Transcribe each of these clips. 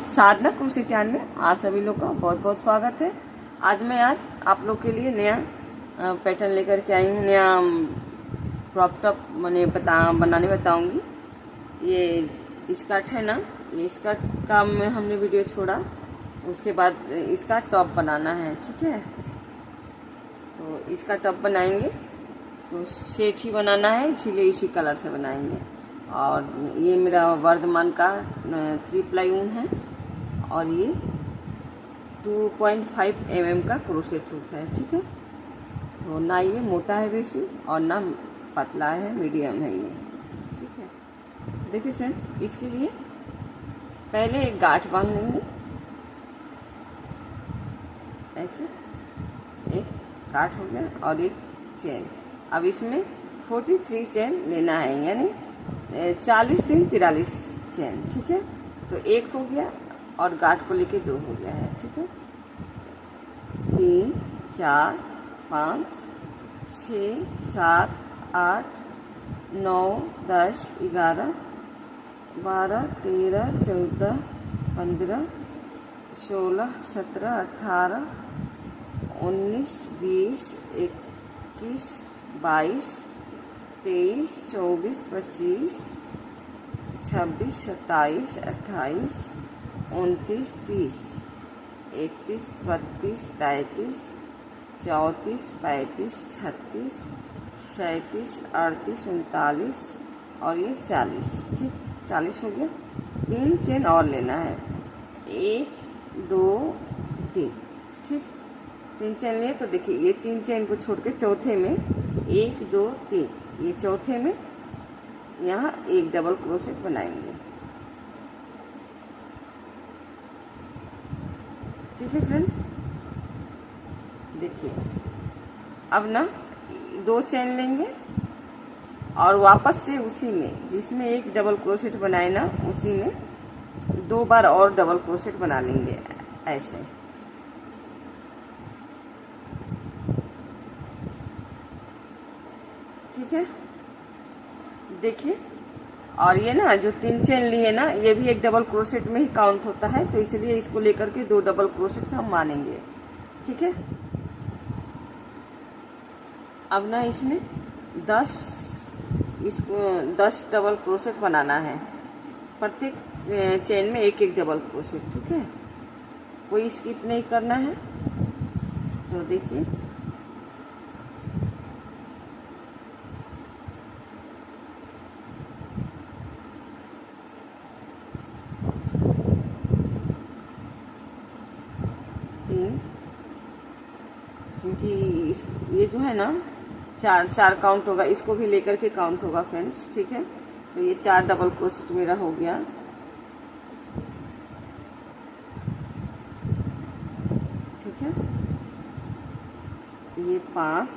साधना क्रोशेटियन में आप सभी लोग का बहुत बहुत स्वागत है। आज आप लोग के लिए नया पैटर्न लेकर के आई हूँ। नया क्रॉप टॉप बनाने बताऊंगी। ये स्कर्ट है ना, ये स्कर्ट का हमने वीडियो छोड़ा, उसके बाद इसका टॉप बनाना है। ठीक है, तो इसका टॉप बनाएंगे तो सेट ही बनाना है, इसीलिए इसी कलर से बनाएंगे। और ये मेरा वर्धमान का 3 प्लाई ऊन है और ये 2.5 mm का क्रोशेट हुक है। ठीक है, तो ना ये मोटा है बेसी और ना पतला है, मीडियम है ये। ठीक है, देखिए फ्रेंड्स, इसके लिए पहले एक गांठ बांध लेंगे। ऐसे एक गांठ हो गया और एक चेन। अब इसमें 43 चेन लेना है, यानी 40 3 43 चेन। ठीक है, तो एक हो गया और गांठ को लेके 2 हो गया है। ठीक है, 3 4 5 6 7 8 9 10 11 12 13 14 15 16 17 18 19 20 21 22 23 24 25 26 27 28 29 30 31 32 33 34 35 36 37 38 39 और ये 40। ठीक, 40 हो गया। 3 चेन और लेना है, 1 2 3। ठीक, 3 चेन लिए तो देखिए ये 3 चेन को छोड़ के चौथे में 1 2 3, ये चौथे में यहाँ एक डबल क्रोशेट बनाएंगे। ठीक है फ्रेंड्स, देखिए अब ना 2 चेन लेंगे और वापस से उसी में जिसमें एक डबल क्रोशेट बनाए ना, उसी में 2 बार और डबल क्रोशेट बना लेंगे ऐसे। ठीक है, देखिए, और ये ना जो 3 चेन लिए ना, ये भी एक डबल क्रोशेट में ही काउंट होता है, तो इसलिए इसको लेकर के 2 डबल क्रोशेट हम मानेंगे। ठीक है, अब ना इसमें 10 डबल क्रोशेट बनाना है, प्रत्येक चेन में एक एक डबल क्रोशेट। ठीक है, कोई स्किप नहीं करना है। तो देखिए क्योंकि ये जो है ना 4 काउंट होगा, इसको भी लेकर के काउंट होगा फ्रेंड्स। ठीक है, तो ये 4 डबल क्रोशेट मेरा हो गया। ठीक है, ये 5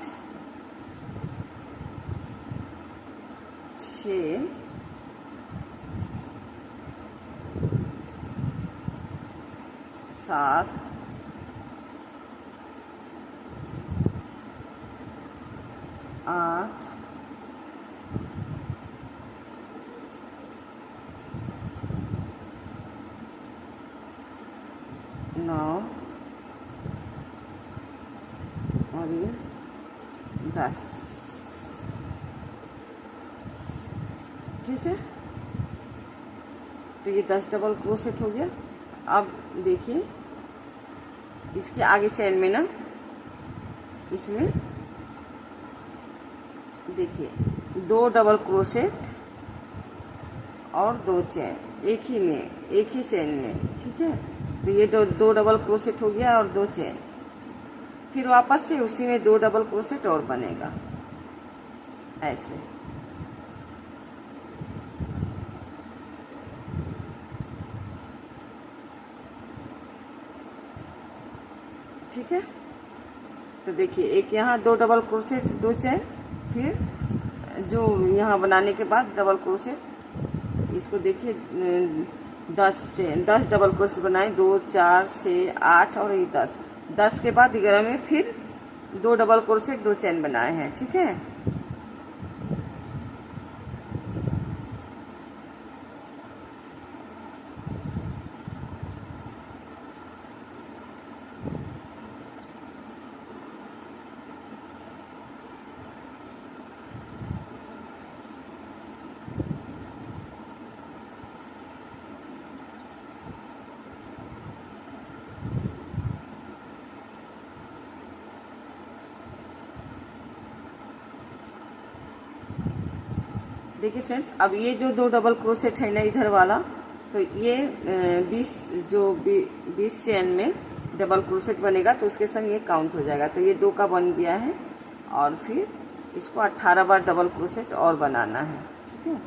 6 7 8 9 और ये 10। ठीक है, तो ये 10 डबल क्रोशेट हो गया। अब देखिए इसके आगे चेन में ना, इसमें देखिए 2 डबल क्रोशेट और 2 चेन एक ही चेन में। ठीक है, तो ये 2 डबल क्रोशेट हो गया और 2 चेन, फिर वापस से उसी में 2 डबल क्रोशेट और बनेगा ऐसे। ठीक है, तो देखिए एक यहाँ 2 डबल क्रोशेट 2 चेन, फिर जो यहाँ बनाने के बाद डबल क्रोशेट, इसको देखिए 10 डबल क्रोशेट बनाए, 2 4 6 8 और ये 10 के बाद 11 में फिर 2 डबल क्रोशेट 2 चेन बनाए हैं। ठीक है, देखिए फ्रेंड्स, अब ये जो 2 डबल क्रोशेट है ना इधर वाला, तो ये 20 चेन में डबल क्रोशेट बनेगा, तो उसके संग ये काउंट हो जाएगा। तो ये 2 का बन गया है, और फिर इसको 18 बार डबल क्रोशेट और बनाना है। ठीक है,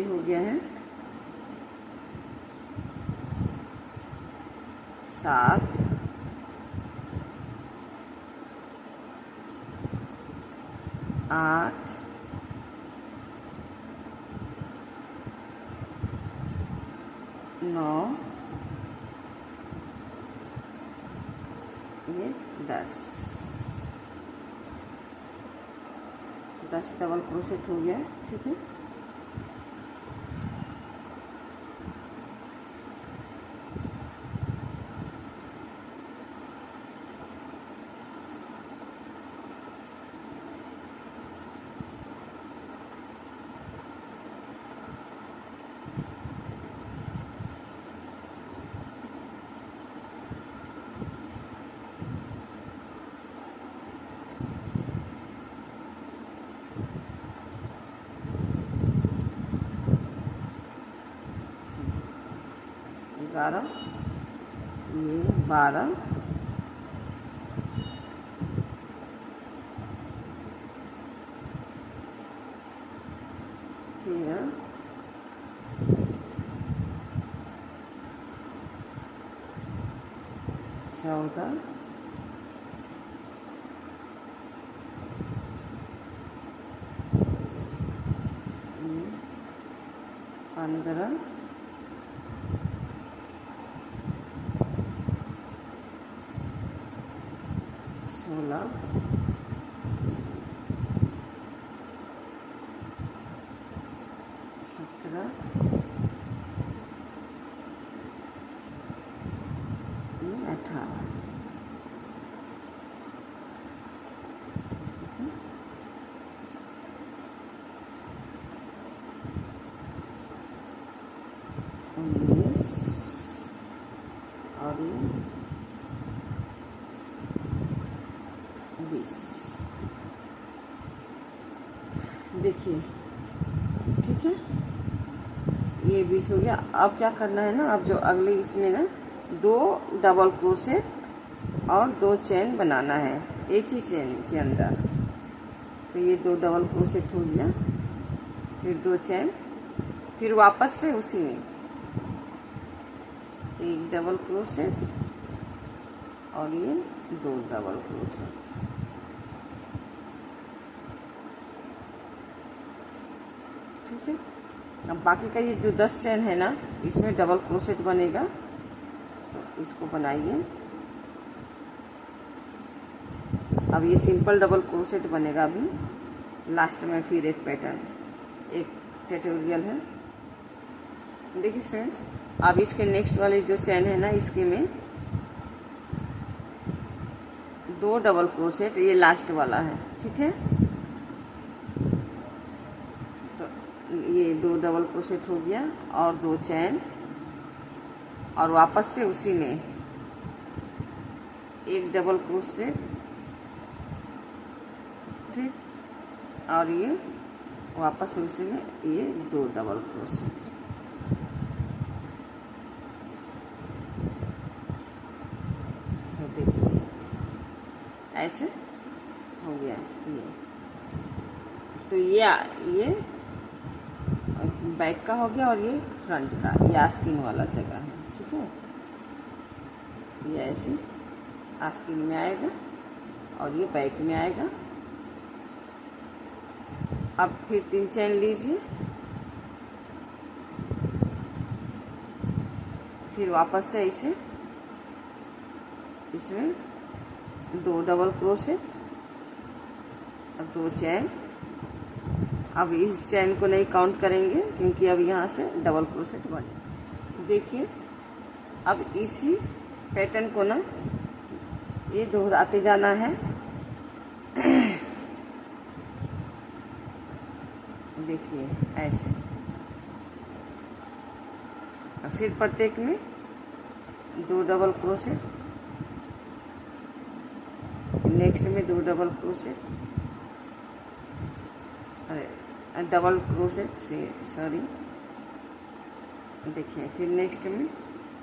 हो गया है 7, 8, 9, ये 10 डबल क्रोशेट हो गया। ठीक है, ग्यारह, ये 12, 13, 14, 15, 16, 17, ये 18। 19 और ये 20। देखिए, ठीक है, ये 20 हो गया। अब क्या करना है ना, अब जो अगले इसमें ना 2 डबल क्रोशेट और 2 चेन बनाना है एक ही चेन के अंदर। तो ये 2 डबल क्रोशेट हो गया, फिर 2 चेन, फिर वापस से उसी में 1 डबल क्रोशेट और ये 2 डबल क्रोशेट। ठीक है, अब बाकी का ये जो 10 चेन है ना, इसमें डबल क्रोशेट बनेगा, तो इसको बनाइए। अब ये सिंपल डबल क्रोशेट बनेगा। अभी लास्ट में फिर एक पैटर्न, एक ट्यूटोरियल है। देखिए फ्रेंड्स, अब इसके नेक्स्ट वाले जो चेन है ना, इसके में 2 डबल क्रोशेट, ये लास्ट वाला है। ठीक है, तो ये 2 डबल क्रोशेट हो गया और 2 चेन, और वापस से उसी में 1 डबल क्रोशेट। ठीक, और ये वापस से उसी में ये 2 डबल क्रोशेट। तो देखिए ऐसे हो गया ये। तो ये बैक का हो गया, और ये फ्रंट का, ये आस्तीन वाला जगह है। ठीक है, ये ऐसे आस्तीन में आएगा और ये बैक में आएगा। अब फिर 3 चेन लीजिए, फिर वापस से ऐसे इसमें 2 डबल क्रोशेट और 2 चेन। अब इस चेन को नहीं काउंट करेंगे, क्योंकि अब यहाँ से डबल क्रोशेट बने। देखिए, अब इसी पैटर्न को ना ये दोहराते जाना है देखिए ऐसे। और फिर प्रत्येक में 2 डबल क्रोशेट, नेक्स्ट में 2 डबल क्रोशेट, अरे डबल क्रोशेट से सॉरी, देखिए फिर नेक्स्ट में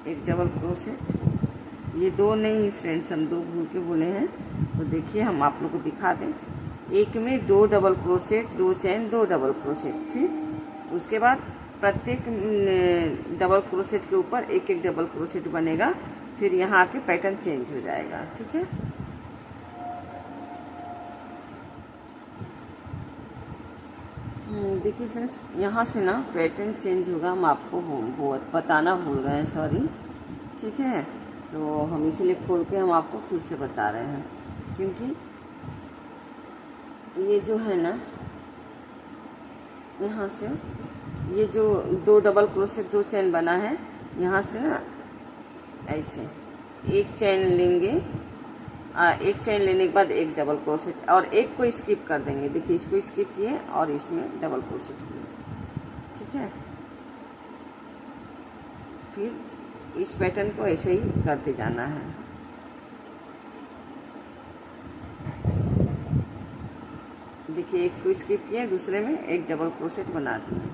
1 डबल क्रोशेट। ये 2 नहीं फ्रेंड्स, हम 2 भूल के बोले हैं, तो देखिए हम आप लोग को दिखा दें। एक में 2 डबल क्रोशेट, 2 चैन, 2 डबल क्रोशेट, फिर उसके बाद प्रत्येक डबल क्रोशेट के ऊपर 1 डबल क्रोशेट बनेगा। फिर यहाँ के पैटर्न चेंज हो जाएगा, ठीक है। देखिए फ्रेंड्स, यहाँ से ना पैटर्न चेंज होगा, हम आपको बताना भूल गए हैं, सॉरी, ठीक है। तो हम इसीलिए खोल के हम आपको फिर से बता रहे हैं, क्योंकि ये जो है ना, यहाँ से ये जो 2 डबल क्रोशेट 2 चैन बना है, यहाँ से ना ऐसे 1 चैन लेंगे, 1 चैन लेने के बाद 1 डबल क्रोशेट, और 1 को स्किप कर देंगे। देखिए इसको स्किप किए और इसमें डबल क्रोशेट किए, ठीक है। फिर इस पैटर्न को ऐसे ही करते जाना है। देखिए 1 को स्किप किए, दूसरे में 1 डबल क्रोशेट बना दिए।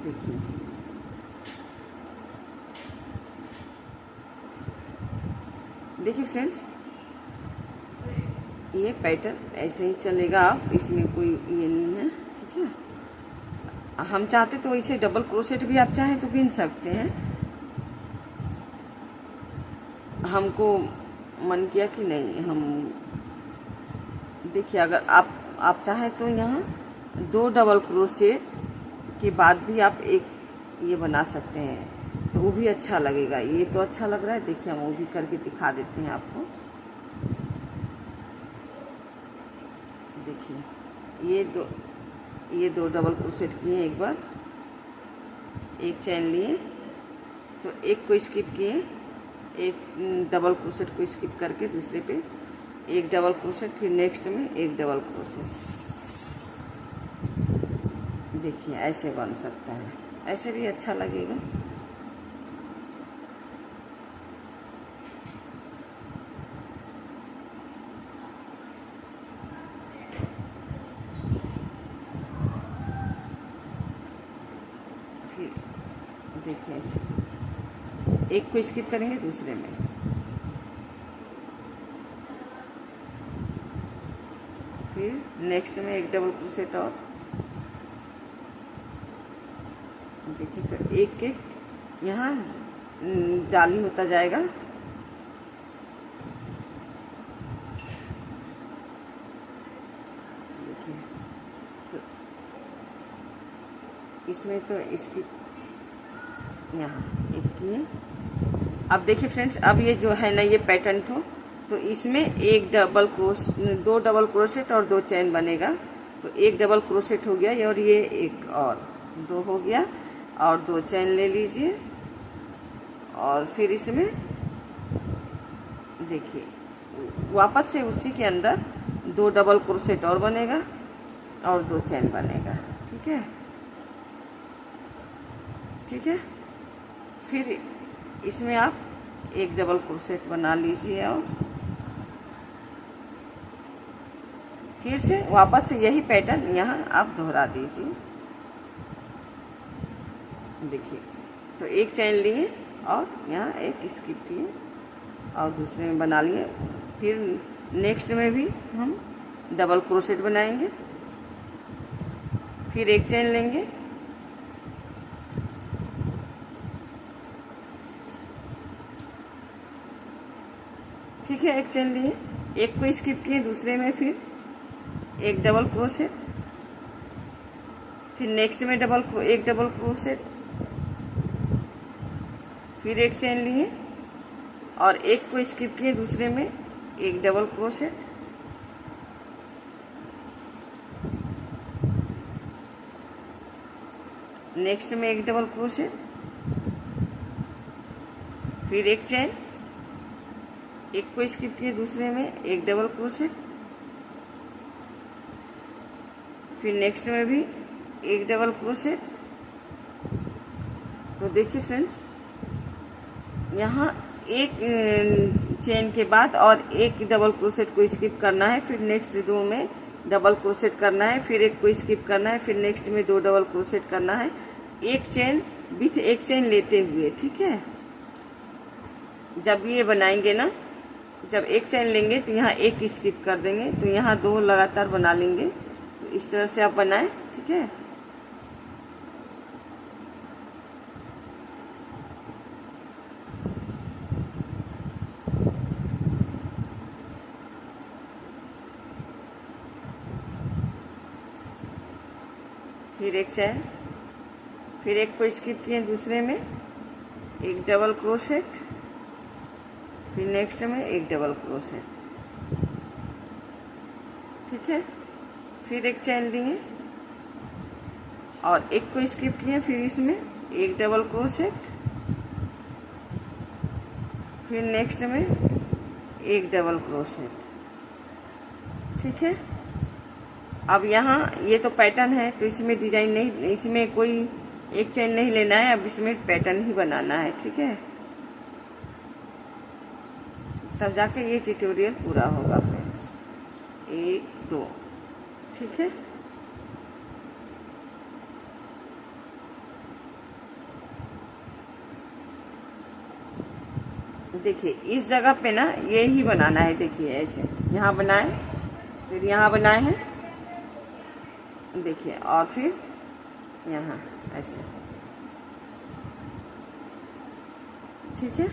देखिए देखिए फ्रेंड्स, ये पैटर्न ऐसे ही चलेगा, आप इसमें कोई ये नहीं है, ठीक है। हम चाहते तो इसे डबल क्रोशेट भी आप चाहें तो बीन सकते हैं। हमको मन किया कि नहीं, हम देखिए अगर आप चाहें तो यहाँ 2 डबल क्रोशेट के बाद भी आप एक ये बना सकते हैं, तो वो भी अच्छा लगेगा। ये तो अच्छा लग रहा है, देखिए हम वो भी करके दिखा देते हैं आपको। देखिए ये दो डबल क्रोशेट किए, एक बार 1 चैन लिए, तो 1 को स्किप किए, 1 डबल क्रोशेट को स्किप करके दूसरे पे 1 डबल क्रोशेट, फिर नेक्स्ट में 1 डबल क्रोशेट। देखिए ऐसे बन सकता है, ऐसे भी अच्छा लगेगा। फिर देखिए ऐसे 1 को स्किप करेंगे, दूसरे में फिर नेक्स्ट में 1 डबल क्रोशेट, और देखिए तो एक यहाँ जाली होता जाएगा। देखिए तो इसमें तो इसकी यहाँ एक किए। अब देखिए फ्रेंड्स, अब ये जो है ना ये पैटर्न तो इसमें 2 डबल क्रोशेट और 2 चैन बनेगा। तो 1 डबल क्रोशेट हो गया, और ये 1 और 2 हो गया, और 2 चैन ले लीजिए, और फिर इसमें देखिए वापस से उसी के अंदर 2 डबल क्रोशेट और बनेगा, और 2 चैन बनेगा, ठीक है, ठीक है। फिर इसमें आप 1 डबल क्रोशेट बना लीजिए, और फिर से वापस से यही पैटर्न यहाँ आप दोहरा दीजिए। देखिए तो 1 चैन लिए, और यहाँ 1 स्किप किए, और दूसरे में बना लिए। फिर नेक्स्ट में भी हम डबल क्रोशेट बनाएंगे, फिर 1 चैन लेंगे, ठीक है, 1 चैन लिए, 1 को स्किप किए, दूसरे में फिर 1 डबल क्रोशेट, फिर नेक्स्ट में 1 डबल क्रोशेट, फिर 1 चैन लिए, और 1 को स्किप किए, दूसरे में 1 डबल क्रोशेट, नेक्स्ट में 1 डबल क्रोशेट, फिर 1 चैन, एक को स्किप किए, दूसरे में एक डबल क्रोशेट, फिर नेक्स्ट में भी एक डबल क्रोशेट। तो देखिए फ्रेंड्स, यहाँ एक चेन के बाद और एक डबल क्रोशेट को स्किप करना है, फिर नेक्स्ट दो में डबल क्रोशेट करना है, फिर एक को स्किप करना है, फिर नेक्स्ट में दो डबल क्रोशेट करना है, एक चेन विथ एक चेन लेते हुए। ठीक है, जब ये बनाएंगे ना, जब एक चेन लेंगे तो यहाँ एक स्किप कर देंगे, तो यहाँ दो लगातार बना लेंगे। तो इस तरह से आप बनाएं। ठीक है, फिर एक चेन, फिर एक को स्किप किए, दूसरे में एक डबल क्रोशेट, फिर नेक्स्ट में एक डबल क्रोशेट। ठीक है, फिर एक चेन लिए और एक को स्किप किए, फिर इसमें एक डबल क्रोशेट, फिर नेक्स्ट में एक डबल क्रोशेट। ठीक है, अब यहाँ ये तो पैटर्न है, तो इसमें डिजाइन नहीं, इसमें कोई एक चेन नहीं लेना है, अब इसमें पैटर्न ही बनाना है। ठीक है, तब जाके ये ट्यूटोरियल पूरा होगा फ्रेंड्स। एक दो, ठीक है, देखिए इस जगह पे ना ये ही बनाना है। देखिए ऐसे यहाँ बनाए, फिर यहाँ बनाए हैं, देखिए, और फिर यहाँ ऐसे। ठीक है,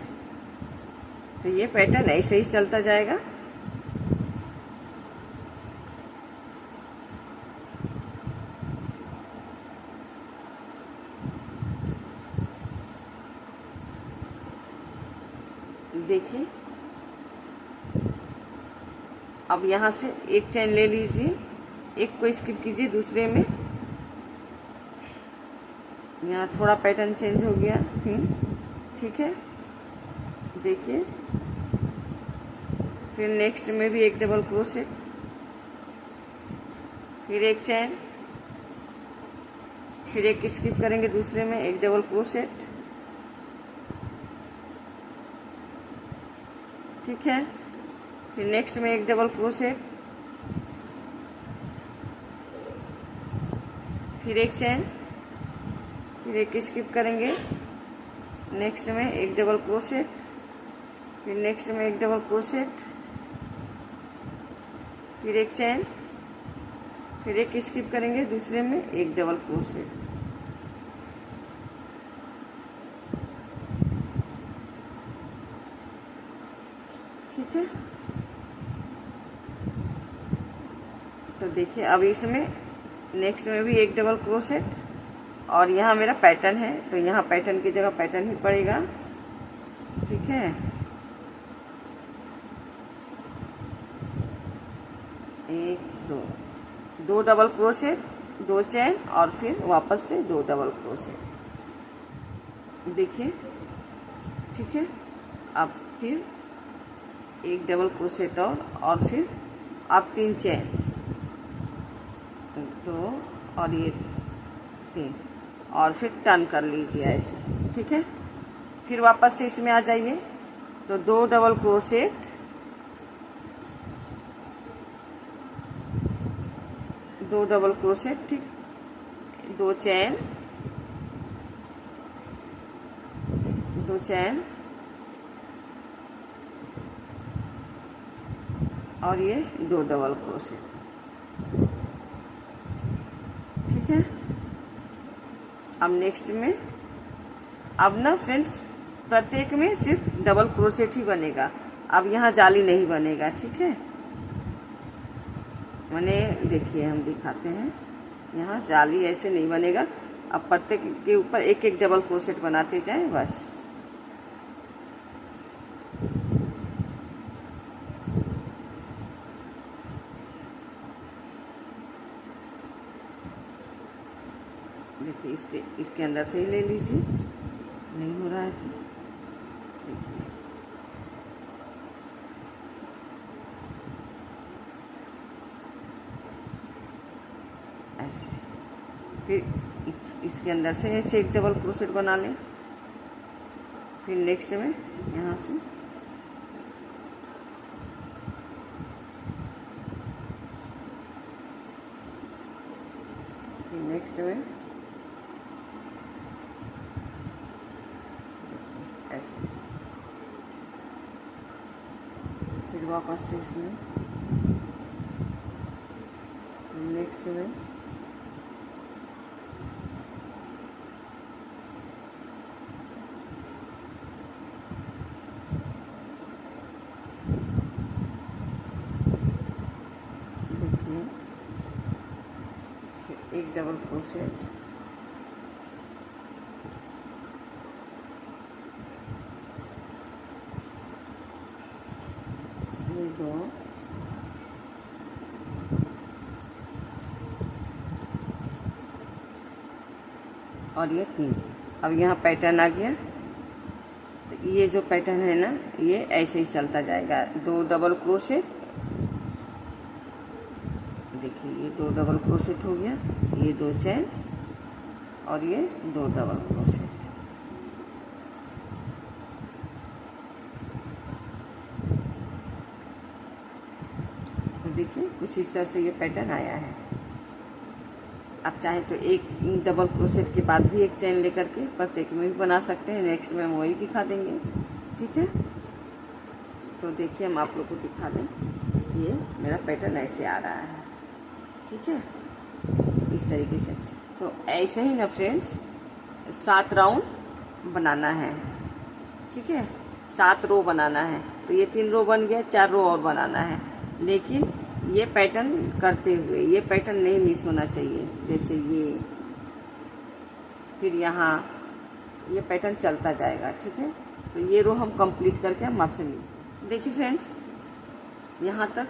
तो ये पैटर्न ऐसे ही चलता जाएगा। देखिए, अब यहाँ से एक चेन ले लीजिए, एक को स्किप कीजिए, दूसरे में यहाँ थोड़ा पैटर्न चेंज हो गया। ठीक है, देखिए, फिर नेक्स्ट में भी एक डबल क्रोशेट, फिर एक चेन, फिर एक स्किप करेंगे, दूसरे में एक डबल क्रोशेट। ठीक है, फिर नेक्स्ट में एक डबल क्रोशेट, फिर एक चेन, फिर एक स्किप करेंगे, नेक्स्ट में एक डबल क्रोशेट, फिर नेक्स्ट में एक डबल क्रोशेट, फिर एक चेन, फिर एक स्किप करेंगे, दूसरे में एक डबल क्रोशेट। ठीक है, तो देखिए अब इसमें नेक्स्ट में भी एक डबल क्रोशेट, और यहाँ मेरा पैटर्न है, तो यहाँ पैटर्न की जगह पैटर्न ही पड़ेगा। ठीक है, एक दो, दो डबल क्रोशेट, दो चेन, और फिर वापस से दो डबल क्रोशेट। देखिए, ठीक है, अब फिर एक डबल क्रोशेट और फिर अब तीन चेन, दो और ये तीन, और फिर टर्न कर लीजिए ऐसे। ठीक है, फिर वापस से इसमें आ जाइए, तो दो डबल क्रोशेट, दो डबल क्रोशेट, ठीक, दो चेन, दो चेन, और ये दो डबल क्रोशेट। ठीक है, अब नेक्स्ट में, अब ना फ्रेंड्स प्रत्येक में सिर्फ डबल क्रोशेट ही बनेगा, अब यहाँ जाली नहीं बनेगा। ठीक है, मैंने देखिए हम दिखाते हैं, यहाँ जाली ऐसे नहीं बनेगा। अब प्रत्येक के ऊपर एक एक डबल क्रोशेट बनाते जाएं बस। देखिए इसके अंदर से ही ले लीजिए, नहीं हो रहा है तो देखिए, ऐसे। फिर इसके अंदर से ऐसे एक डबल क्रोशेट बना लें। फिर नेक्स्ट में यहाँ से नेक्स्ट में ऐसे। फिर वापस से इसमें नेक्स्ट में देखिए, फिर एक डबल क्रोशेट, ये दो, और ये तीन। अब यहाँ पैटर्न आ गया। तो ये जो पैटर्न है ना, ये ऐसे ही चलता जाएगा। दो डबल क्रोशेट, देखिए ये दो डबल क्रोशेट हो गया, ये दो चेन और ये दो डबल क्रोशेट। तो देखिए कुछ इस तरह से ये पैटर्न आया है। आप चाहे तो एक डबल क्रोशेट के बाद भी एक चेन लेकर के प्रत्येक में भी बना सकते हैं। नेक्स्ट में हम वही दिखा देंगे, ठीक है। तो देखिए हम आप लोग को दिखा दें, ये मेरा पैटर्न ऐसे आ रहा है, ठीक है, इस तरीके से। तो ऐसे ही ना फ्रेंड्स 7 राउंड बनाना है, ठीक है, 7 रो बनाना है। तो ये 3 रो बन गया, 4 रो और बनाना है। लेकिन ये पैटर्न करते हुए ये पैटर्न नहीं मिस होना चाहिए। जैसे ये, फिर यहाँ ये पैटर्न चलता जाएगा, ठीक है। तो ये रो हम कंप्लीट करके हम आपसे मिलते हैं। देखिए फ्रेंड्स, यहाँ तक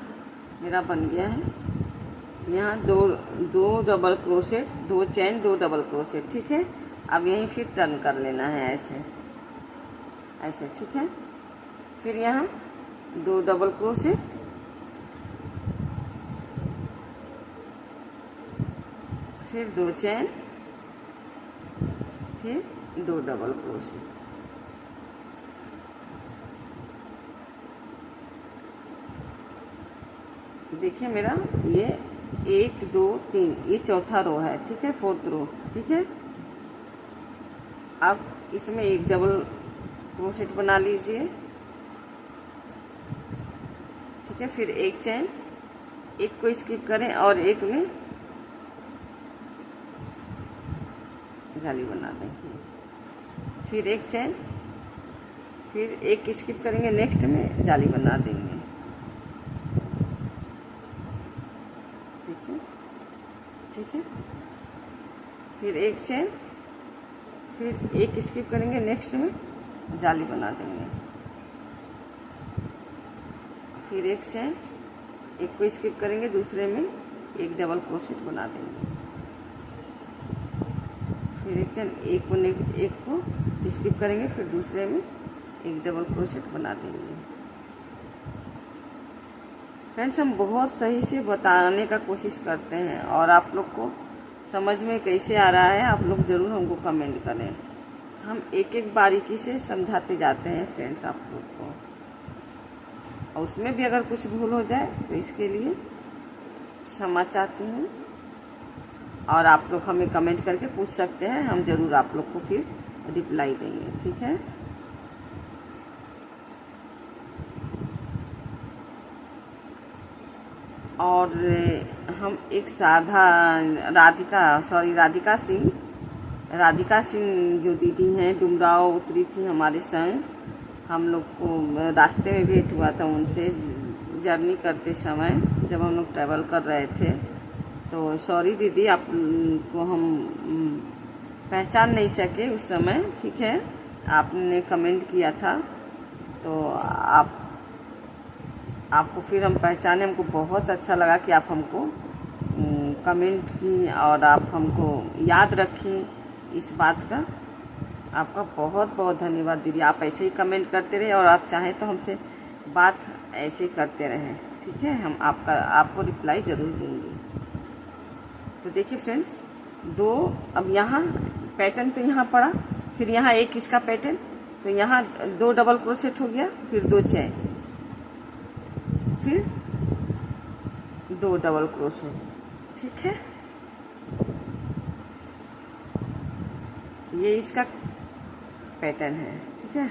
मेरा बन गया है। तो यहाँ दो double crochet, 2 chain, 2 double crochet, ठीक है। अब यहीं फिर टर्न कर लेना है ऐसे ऐसे, ठीक है। फिर यहाँ 2 डबल क्रोशेट, फिर 2 चेन, फिर 2 डबल क्रोशेट। देखिए मेरा ये 1 2 3 ये चौथा रो है, ठीक है, 4th रो, ठीक है। अब इसमें एक डबल क्रोशेट बना लीजिए, ठीक है। फिर एक चेन, एक को स्किप करें और एक में जाली बना दें। फिर एक चेन, फिर एक स्किप करेंगे, नेक्स्ट में जाली बना देंगे, देखिए, ठीक है। फिर एक चेन, फिर एक स्किप करेंगे, नेक्स्ट में जाली बना देंगे। फिर एक चेन, एक को स्किप करेंगे, दूसरे में एक डबल क्रोशेट बना देंगे। फिर एक चेन, एक को स्किप करेंगे, फिर दूसरे में एक डबल क्रोशेट बना देंगे। फ्रेंड्स, हम बहुत सही से बताने का कोशिश करते हैं और आप लोग को समझ में कैसे आ रहा है आप लोग ज़रूर हमको कमेंट करें। हम एक एक बारीकी से समझाते जाते हैं फ्रेंड्स आप लोग को, और उसमें भी अगर कुछ भूल हो जाए तो इसके लिए क्षमा चाहती हूँ। और आप लोग हमें कमेंट करके पूछ सकते हैं, हम ज़रूर आप लोग को फिर रिप्लाई देंगे, ठीक है। और हम एक राधिका सिंह जो दीदी हैं, डुमराव उतरी थी हमारे संग। हम लोग को रास्ते में भेंट हुआ था उनसे जर्नी करते समय, जब हम लोग ट्रैवल कर रहे थे। तो सॉरी दीदी, आपको हम पहचान नहीं सके उस समय, ठीक है। आपने कमेंट किया था तो आपको फिर हम पहचाने। हमको बहुत अच्छा लगा कि आप हमको कमेंट की और आप हमको याद रखें। इस बात का आपका बहुत बहुत धन्यवाद दीदी। आप ऐसे ही कमेंट करते रहे और आप चाहें तो हमसे बात ऐसे ही करते रहें, ठीक है। हम आपको रिप्लाई ज़रूर देंगे। तो देखिए फ्रेंड्स, दो, अब यहाँ पैटर्न तो यहाँ पड़ा, फिर यहाँ एक इसका पैटर्न, तो यहाँ 2 डबल क्रोशेट हो गया, फिर 2 चेन, फिर 2 डबल क्रोशेट। ठीक है, ये इसका पैटर्न है। ठीक है,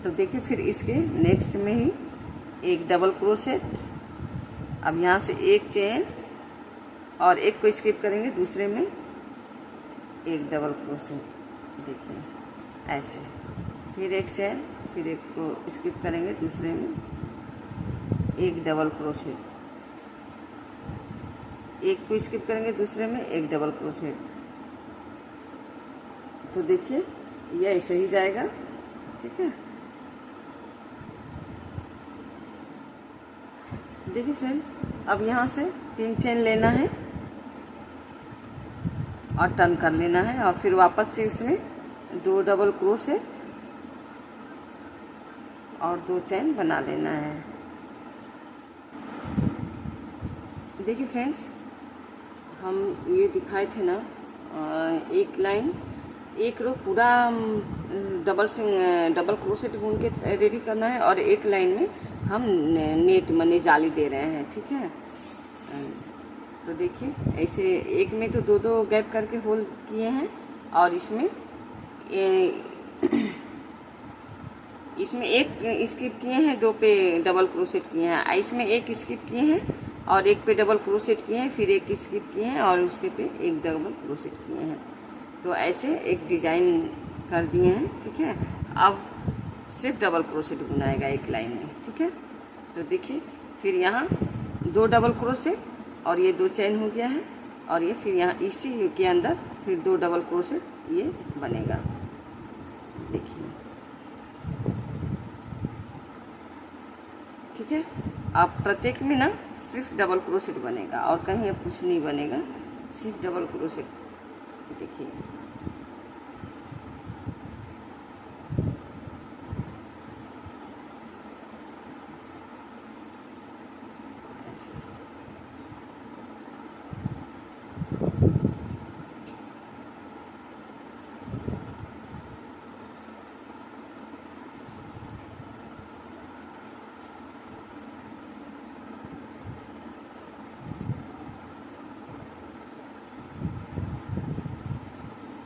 तो देखिए फिर इसके नेक्स्ट में ही एक डबल क्रोशेट, अब यहाँ से एक चेन और एक को स्किप करेंगे, दूसरे में एक डबल क्रोशेट। देखिए ऐसे, फिर एक चेन, फिर एक को स्किप करेंगे, दूसरे में एक डबल क्रोशेट, एक को स्किप करेंगे, दूसरे में एक डबल क्रोशेट। तो देखिए ये ऐसे ही जाएगा। ठीक है, देखिए फ्रेंड्स, अब यहाँ से 3 चेन लेना है और टर्न कर लेना है, और फिर वापस से उसमें 2 डबल क्रोशेट और 2 चेन बना लेना है। देखिए फ्रेंड्स, हम ये दिखाए थे ना, एक लाइन, एक रो पूरा डबल क्रोशेट बुन के रेडी करना है, और एक लाइन में हम नेट मनी जाली दे रहे हैं। ठीक है, तो देखिए ऐसे एक में तो 2-2 गैप करके होल किए हैं, और इसमें एक स्किप किए हैं, 2 पे डबल क्रोशेट किए हैं, इसमें एक स्किप किए हैं और एक पे डबल क्रोशेट किए हैं, फिर एक स्किप किए हैं और उसके पे एक डबल क्रोशेट किए हैं। तो ऐसे एक डिजाइन कर दिए हैं। ठीक है, अब सिर्फ डबल क्रोशेट बुनाएगा एक लाइन में। ठीक है, तो देखिए फिर यहाँ 2 डबल क्रोशेट और ये 2 चेन हो गया है, और ये फिर यहाँ इसी के अंदर फिर 2 डबल क्रोशेट ये बनेगा। देखिए, ठीक है, अब प्रत्येक में ना सिर्फ डबल क्रोशेट बनेगा और कहीं अब कुछ नहीं बनेगा, सिर्फ डबल क्रोशेट। देखिए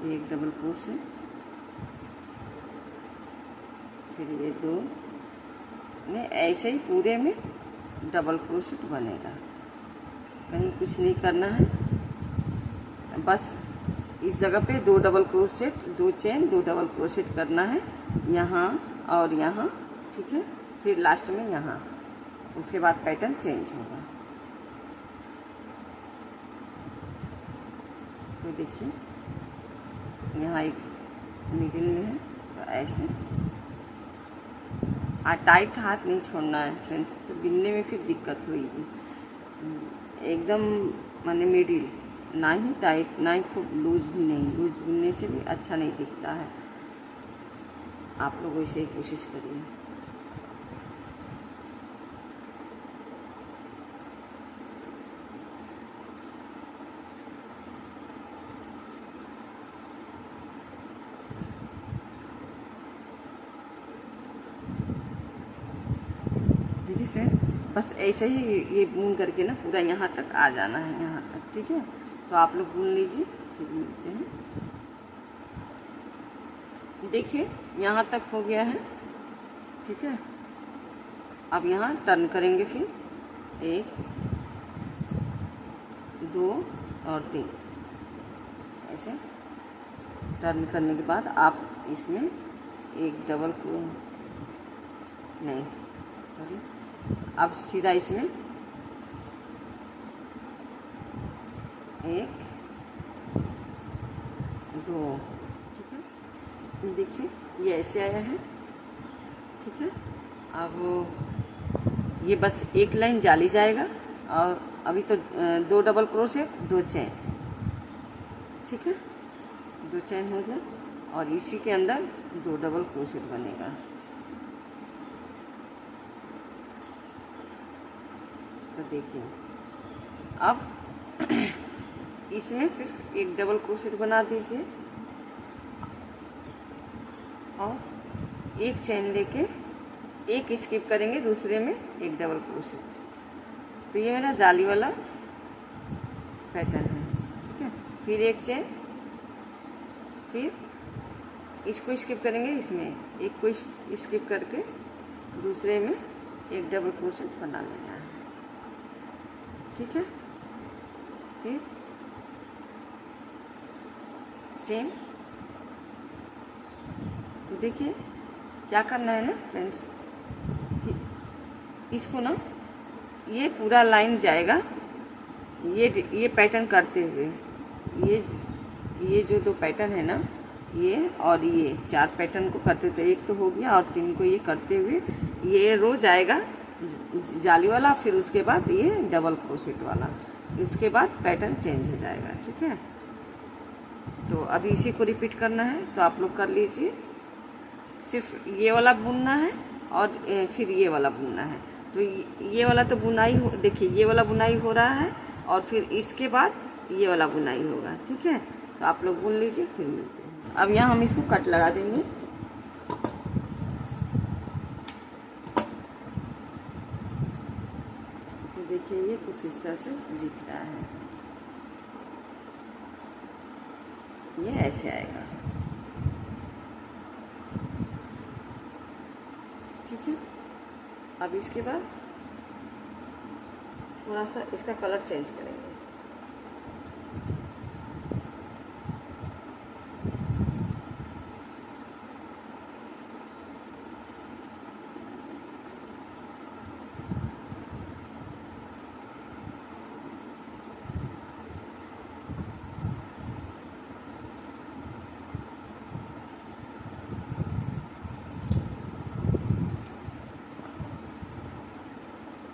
एक डबल क्रोशेट, फिर ये 2 में, ऐसे ही पूरे में डबल क्रोशेट बनेगा। कहीं कुछ नहीं करना है, बस इस जगह पे 2 double crochet, 2 chain, 2 double crochet करना है यहाँ और यहाँ। ठीक है, फिर लास्ट में यहाँ, उसके बाद पैटर्न चेंज होगा। तो देखिए यहाँ एक मिडिल में है, तो ऐसे, टाइट हाथ नहीं छोड़ना है फ्रेंड्स, तो बिनने में फिर दिक्कत होगी। एकदम माने मिडिल, ना ही टाइट ना ही खूब लूज भी नहीं, लूज बुनने से भी अच्छा नहीं दिखता है। आप लोग वैसे ही कोशिश करिए। फ्रेंड्स, बस ऐसे ही ये बुन करके ना पूरा यहाँ तक आ जाना है, यहाँ तक। ठीक है, तो आप लोग बुन लीजिए, फिर मिलते हैं। देखिए यहाँ तक हो गया है। ठीक है, अब यहाँ टर्न करेंगे, फिर 1 2 और 3, ऐसे टर्न करने के बाद आप इसमें एक डबल नहीं, सॉरी, अब सीधा इसमें 1 2। ठीक है, देखिए ये ऐसे आया है। ठीक है, अब ये बस एक लाइन जाली जाएगा, और अभी तो 2 डबल क्रोशेट, 2 चेन। ठीक है, 2 चेन हो गया, और इसी के अंदर 2 डबल क्रोशेट बनेगा। तो देखिए अब इसमें सिर्फ एक डबल क्रोशेट बना दीजिए और एक चेन लेके एक स्किप करेंगे, दूसरे में एक डबल क्रोशेट। तो ये मेरा जाली वाला पैटर्न है, ठीक है। फिर एक चेन, फिर इसको स्किप करेंगे, इसमें एक को स्किप करके दूसरे में एक डबल क्रोशेट बना लेना है, ठीक है। फिर सेम। तो देखिए क्या करना है ना फ्रेंड्स, इसको ना ये पूरा लाइन जाएगा, ये पैटर्न करते हुए, ये जो दो पैटर्न है ना, ये और ये 4 पैटर्न को करते थे, एक तो हो गया, और 3 को ये करते हुए ये रो जाएगा जाली वाला, फिर उसके बाद ये डबल क्रोशेट वाला, उसके बाद पैटर्न चेंज हो जाएगा, ठीक है। तो अभी इसी को रिपीट करना है, तो आप लोग कर लीजिए। सिर्फ ये वाला बुनना है और फिर ये वाला बुनना है। तो ये वाला तो बुनाई हो, देखिए ये वाला बुनाई हो रहा है और फिर इसके बाद ये वाला बुनाई होगा, ठीक है। तो आप लोग बुन लीजिए, फिर मिलते हैं। अब यहाँ हम इसको कट लगा देंगे। तो देखिए ये कुछ इस तरह से दिख रहा है, ये ऐसे आएगा, ठीक है। अब इसके बाद थोड़ा सा इसका कलर चेंज करेंगे।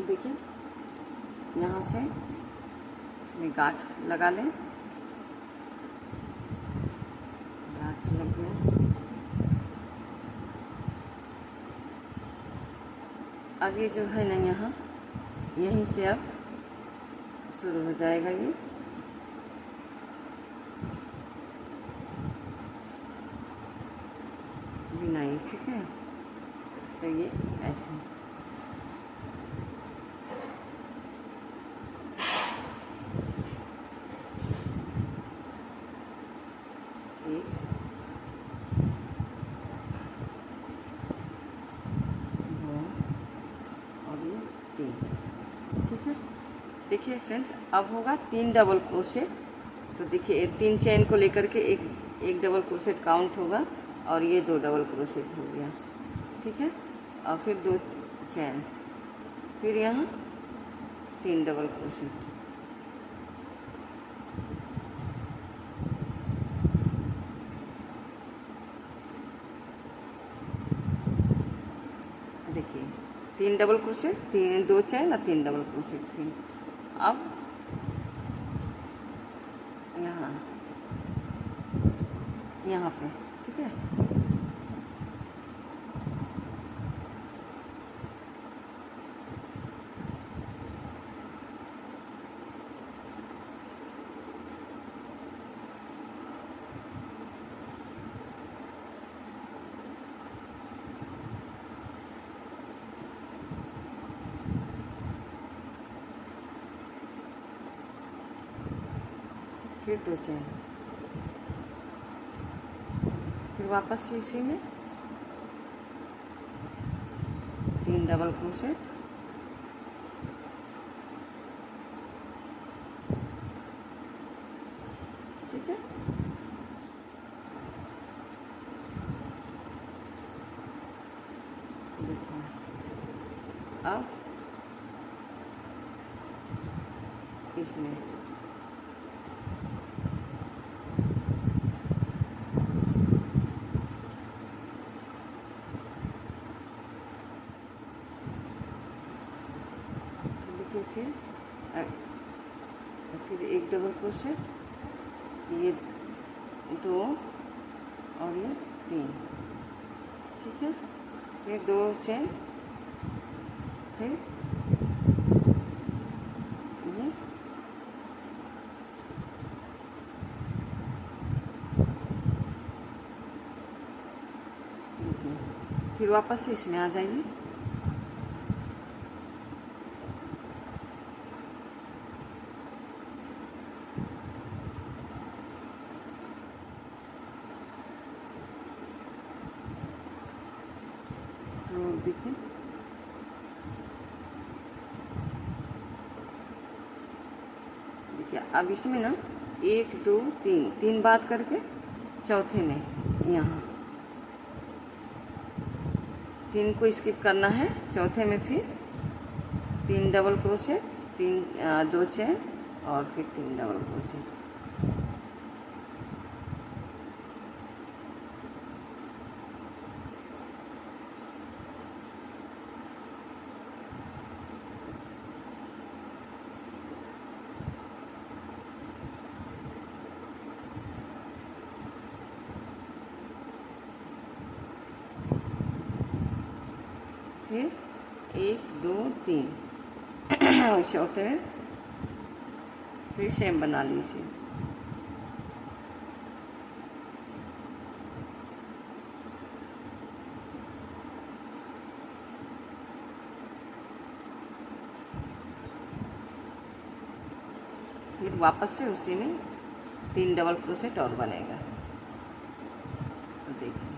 देखिए यहाँ से इसमें गांठ लगा लें, गांठ लग गया। अब ये जो है ना, यहाँ यहीं से अब शुरू हो जाएगा ये, बुनाई, ठीक है। तो ये ऐसे देखिए फ्रेंड्स, अब होगा 3 डबल क्रोशेट। तो देखिए 3 चेन को लेकर के एक डबल क्रोशेट काउंट होगा और ये 2 डबल क्रोशेट हो गया, ठीक है। और फिर 2 चेन, फिर यहाँ 3 डबल क्रोशेट, देखिए 3 डबल क्रोशेट, 2 चेन और 3 डबल क्रोशेट। फिर अब यहाँ पे, ठीक है। फिर 2 चेन, फिर वापस से इसी में 3 डबल क्रोशेट, ठीक है। देखो अब इसमें फिर एक डबल क्रोशेट, ये 2 और ये 3, ठीक है। फिर 2 चेन, फिर ये वापस से इसमें आ जाइए। तो देखिए अब इसमें ना 1 2 3 3 बात करके चौथे में यहाँ 3 को स्किप करना है। चौथे में फिर 3 डबल क्रोशेट, 2 चेन और फिर 3 डबल क्रोशेट। फिर 1 2 3 चौथे में फिर सेम बना लीजिए। फिर वापस से उसी में 3 डबल क्रोशेट और बनेगा। तो देखिए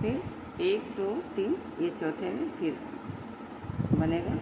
फिर 1 2 3 ये चौथे में फिर बनेगा।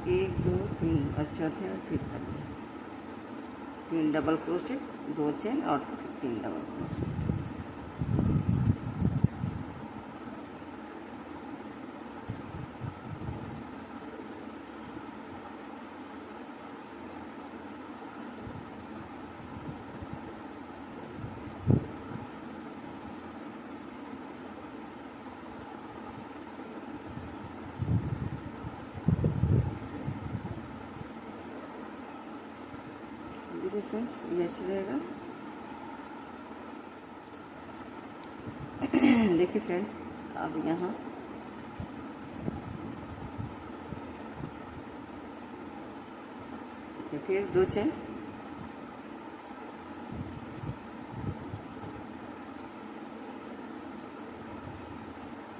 एक दो तीन और चौथे में फिर करिए 3 डबल क्रोशेट, 2 चेन और फिर 3 डबल क्रोशेट। देखिए फ्रेंड्स ये ऐसे रहेगा। देखिए फ्रेंड्स अब यहाँ फिर 2 चेन,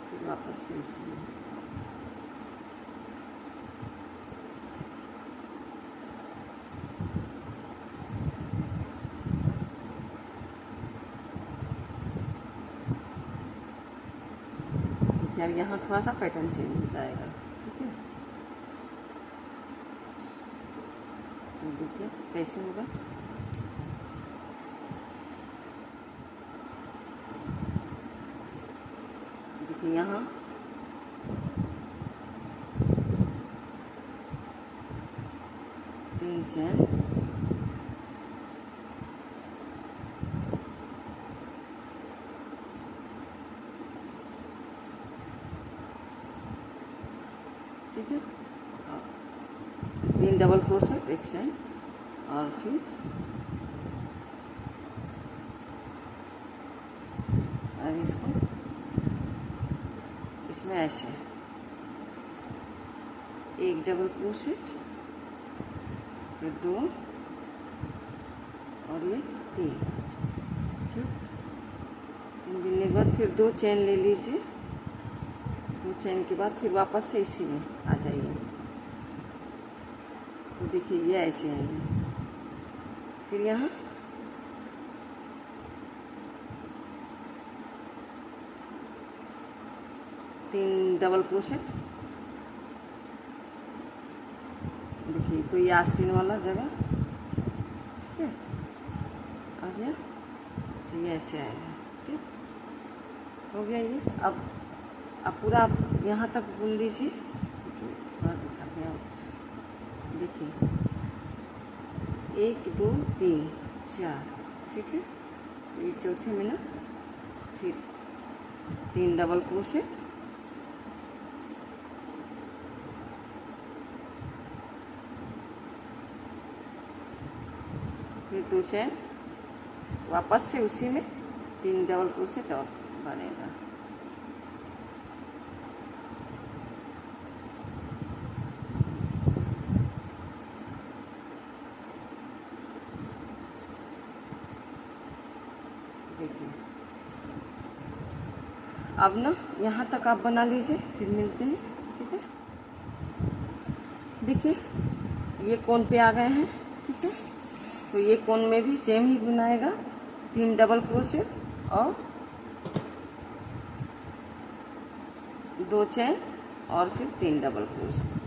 फिर वापस से इसमें अब यहाँ थोड़ा सा पैटर्न चेंज हो जाएगा। ठीक है, तो देखिए कैसे होगा। देखिए यहाँ तीन चेन, ठीक है, 3 डबल क्रोशेट, 1 चेन और फिर अब इसको इसमें ऐसे 1 डबल क्रोशेट, फिर 2 और ये 3। ठीक, 3 गिनने के बाद फिर 2 चेन ले लीजिए। 2 चेन के बाद फिर वापस से इसी में आ जाइए। तो देखिए ये ऐसे आएगी। फिर यहाँ तीन डबल क्रोशेट। देखिए तो ये आस्तीन वाला जगह गया तो ये ऐसे आएगा। ठीक हो गया ये। अब पूरा आप यहाँ तक बुन लीजिए। थोड़ा दिखाते हैं, देखिए 1 2 3 4, ठीक है। तो ये चौथे में ना फिर 3 डबल क्रोशेट, फिर 2 चैन, वापस से उसी में 3 डबल क्रोशेट और बनेगा। देखिए अब ना यहाँ तक आप बना लीजिए, फिर मिलते हैं। ठीक है, देखिए ये कोन पे आ गए हैं। ठीक है, तो ये कोन में भी सेम ही बुनाएगा, 3 डबल क्रोशेट और 2 चैन और फिर 3 डबल क्रोशेट।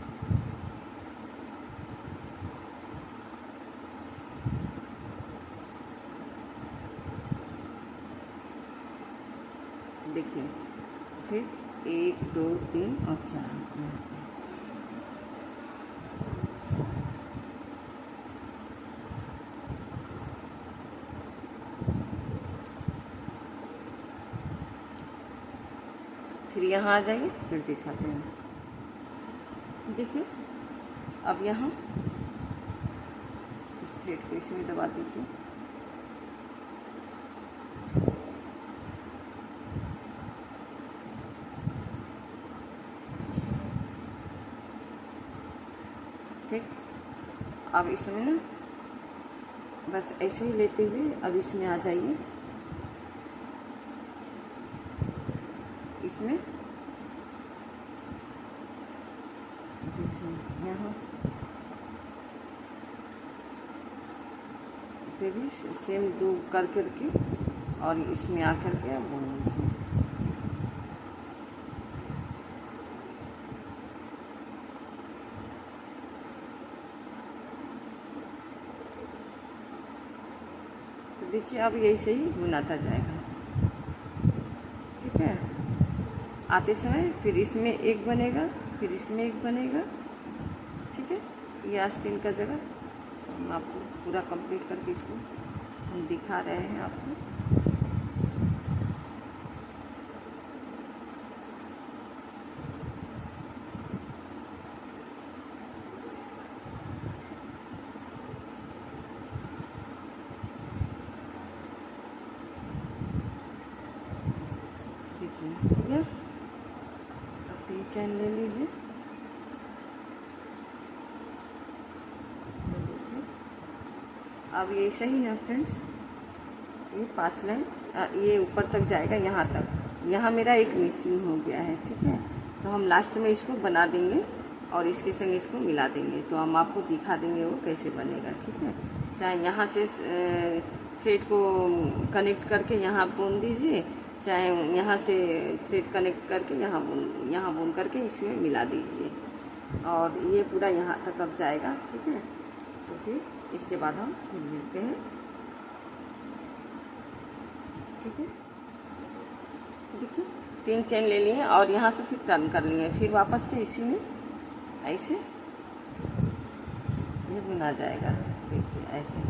देखिए फिर 1 2 3 और 4। फिर यहाँ आ जाइए, फिर दिखाते हैं। देखिए अब यहाँ इस थ्रेड को इसमें दबा दीजिए। ठीक, अब इसमें ना बस ऐसे ही लेते हुए अब इसमें आ जाइए। इसमें देखिए यहाँ पे भी सेम 2 कर करके और इसमें आकर के बुन लीजिए। तो देखिए अब ऐसे ही बुनाता जाएगा। ठीक है, आते समय फिर इसमें एक बनेगा, फिर इसमें एक बनेगा। ठीक है, ये आस्तीन का जगह हम आपको पूरा कंप्लीट करके इसको हम दिखा रहे हैं आपको। देखिए अब 3 चैन ले लीजिए। अब ये सही है फ्रेंड्स, ये 5 लाइन ये ऊपर तक जाएगा, यहाँ तक। यहाँ मेरा एक मिसिंग हो गया है। ठीक है, तो हम लास्ट में इसको बना देंगे और इसके संग इसको मिला देंगे, तो हम आपको दिखा देंगे वो कैसे बनेगा। ठीक है, चाहे यहाँ से थ्रेड को कनेक्ट करके यहाँ बुन दीजिए, चाहे यहाँ से थ्रेड कनेक्ट करके यहाँ बुन करके इसमें मिला दीजिए, और ये पूरा यहाँ तक अब जाएगा। ठीक है, तो फिर इसके बाद हम फिर मिलते हैं। ठीक है, देखिए 3 चेन ले लिए और यहाँ से फिर टर्न कर लिए, फिर वापस से इसी में ऐसे ये बुना जाएगा। देखिए ऐसे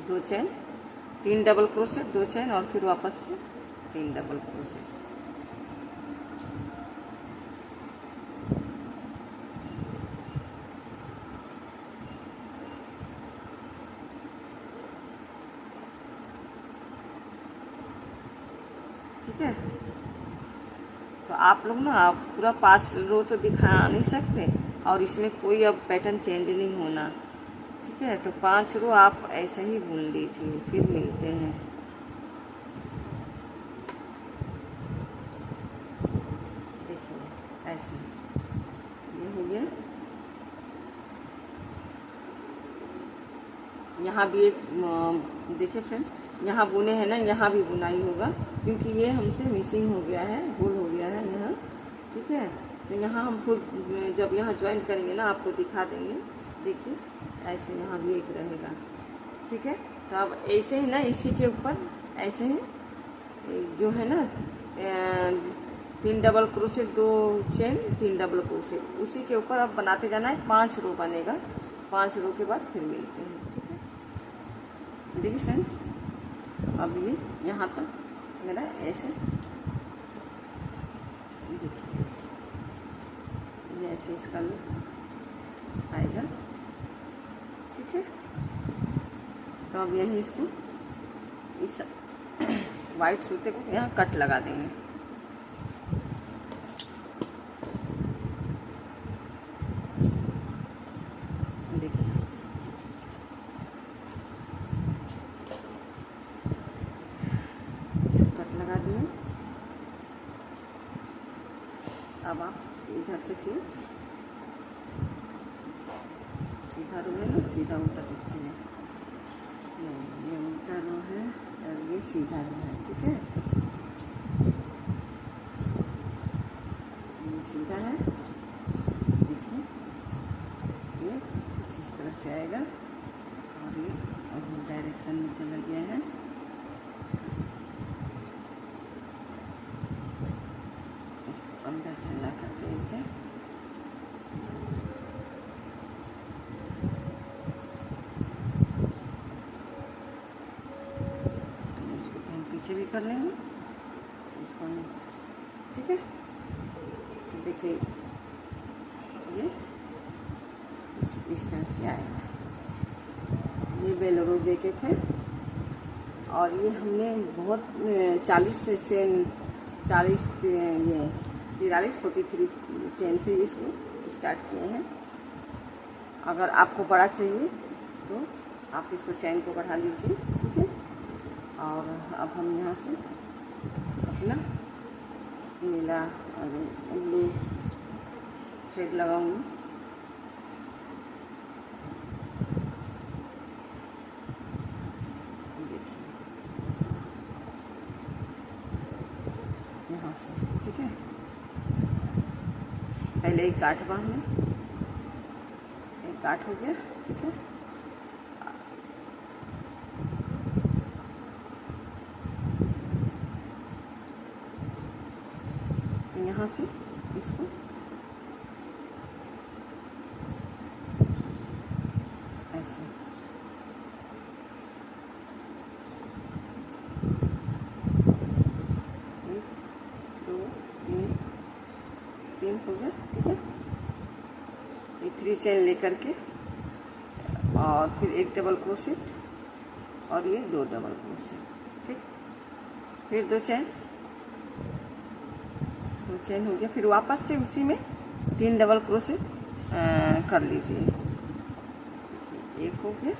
दो चेन, 3 डबल क्रोशेट, 2 चेन और फिर वापस से 3 डबल क्रोशेट। ठीक है, तो आप लोग ना आप पूरा 5 रो तो दिखा नहीं सकते और इसमें कोई अब पैटर्न चेंज नहीं होना। ठीक है, तो 5 रो आप ऐसे ही बुन लीजिए, फिर मिलते हैं। देखिए ऐसे ये हो गया। यहाँ भी एक देखिए फ्रेंड्स, यहाँ बुने हैं ना, यहाँ भी बुनाई होगा क्योंकि ये हमसे मिसिंग हो गया है, होल हो गया है यहाँ। ठीक है, तो यहाँ हम फुल जब यहाँ ज्वाइन करेंगे ना आपको दिखा देंगे। देखिए ऐसे यहाँ भी एक रहेगा, ठीक है। तो अब ऐसे ही ना इसी के ऊपर ऐसे ही जो है ना 3 double crochet, 2 chain, 3 double crochet, उसी के ऊपर अब बनाते जाना है। 5 रो बनेगा, 5 रो के बाद फिर मिलते हैं, ठीक है। देखिए फ्रेंड्स, अब ये यहाँ तक मेरा ऐसे देखिए, ये ऐसे इसका लुक आएगा, ठीक है। तो अब यहीं इसको इस वाइट सूते को यहाँ कट लगा देंगे। देखिए कट लगा दिए। अब आप इधर से फिर सीधा रो है ना, सीधा उल्टा दिखते हैं, ये उल्टा रो है और ये सीधा रो है, ठीक है। ये सीधा है, देखिए ये कुछ इस तरह से आएगा और ये अब डायरेक्शन में चला गया है। इसको अंदर से ला करके इसे पीछे भी कर लेंगे इसको, ठीक है। तो देखिए ये इस तरह से आएगा। ये बेलोरो जैकेट है और ये हमने बहुत 40 चेन 40 ये 43 चेन से इसको स्टार्ट किए हैं। अगर आपको बड़ा चाहिए तो आप इसको चेन को बढ़ा लीजिए, ठीक है। और अब हम यहाँ से अपना नीला और ब्लू थ्रेड लगाऊंगी। देखिए यहाँ से, ठीक है। पहले एक गांठ बांध लें, एक गांठ हो गया, ठीक है। यहाँ से इसको ऐसे एक, दो, तीन हो गया, ठीक है। ये 3 चेन लेकर के और फिर एक डबल क्रोशेट और ये 2 डबल क्रोशेट, ठीक। फिर 2 चेन हो गया। फिर वापस से उसी में 3 डबल क्रोशेट कर लीजिए। एक हो गया,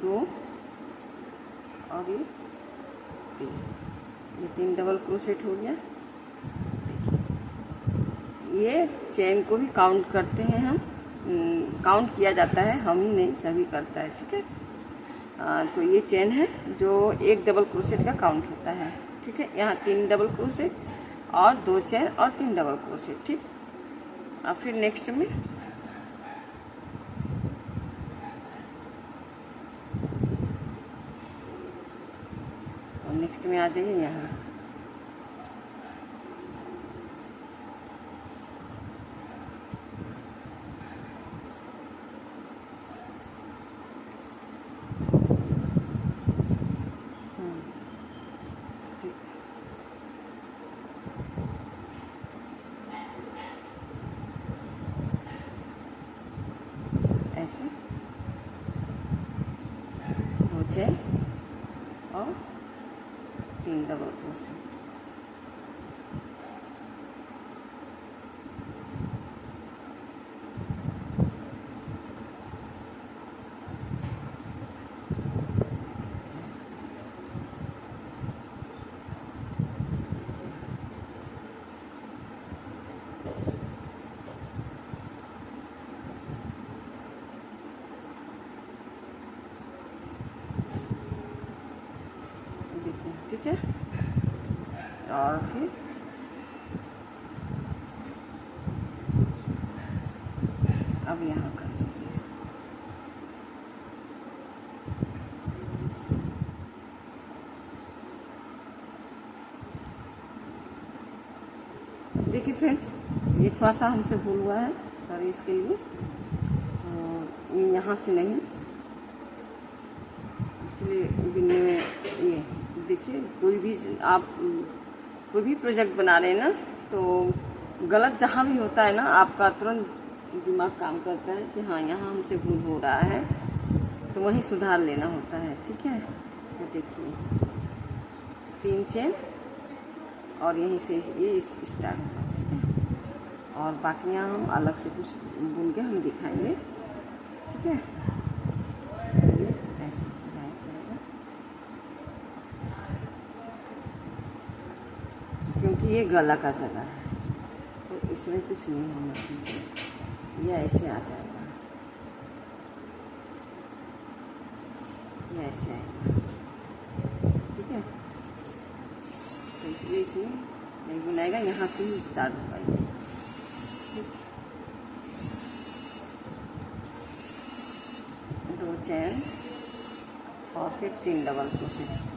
2 और ये 3, ये 3 डबल क्रोशेट हो गया। देखिए ये चेन को भी काउंट करते हैं हम, काउंट किया जाता है, हम ही नहीं सभी करता है, ठीक है। तो ये चेन है जो एक डबल क्रोशेट का काउंट होता है, ठीक है। यहाँ 3 डबल क्रोशेट और 2 चेन और 3 डबल क्रोशेट, ठीक। अब फिर नेक्स्ट में आ जाइए यहाँ। ऐसे 2 चेन और 3 डबल क्रोशेट। ठीक है। और फिर अब यहाँ कर लीजिए। देखिए फ्रेंड्स, ये थोड़ा सा हमसे भूल हुआ है, सॉरी इसके लिए। ये यहाँ से नहीं, इसलिए बिन्नी में ये देखिए, कोई भी प्रोजेक्ट बना रहे हैं ना, तो गलत जहाँ भी होता है ना, आपका तुरंत दिमाग काम करता है कि हाँ यहाँ हमसे भूल हो रहा है, तो वहीं सुधार लेना होता है। ठीक है, तो देखिए 3 चेन और यहीं से ये स्टार्ट होगा। ठीक है, और बाकी यहाँ हम अलग से कुछ बुन के हम दिखाएंगे। ठीक है, ये ऐसे जाएगा, क्योंकि ये गला का जगह है, तो इसमें कुछ नहीं होना चाहिए, ये ऐसे आ जाएगा, ये ऐसे आएगा। ठीक है, तो इसलिए इसमें नहीं बुनाएगा, यहाँ से ही स्टार्ट होगा ये। ठीक, 2 चेन और फिर 3 डबल क्रोशेट।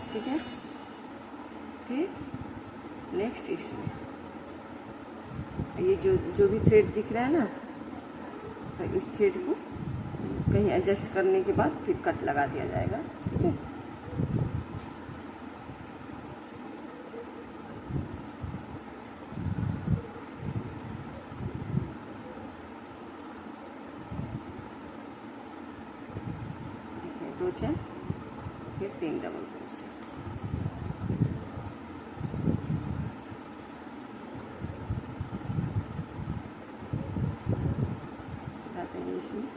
ठीक है, फिर नेक्स्ट इसमें ये जो भी थ्रेड दिख रहा है ना, तो इस थ्रेड को कहीं एडजस्ट करने के बाद फिर कट लगा दिया जाएगा। ठीक है, देखिए 2 चेन फिर 3 डबल क्रोशेट। चाहिए इसमें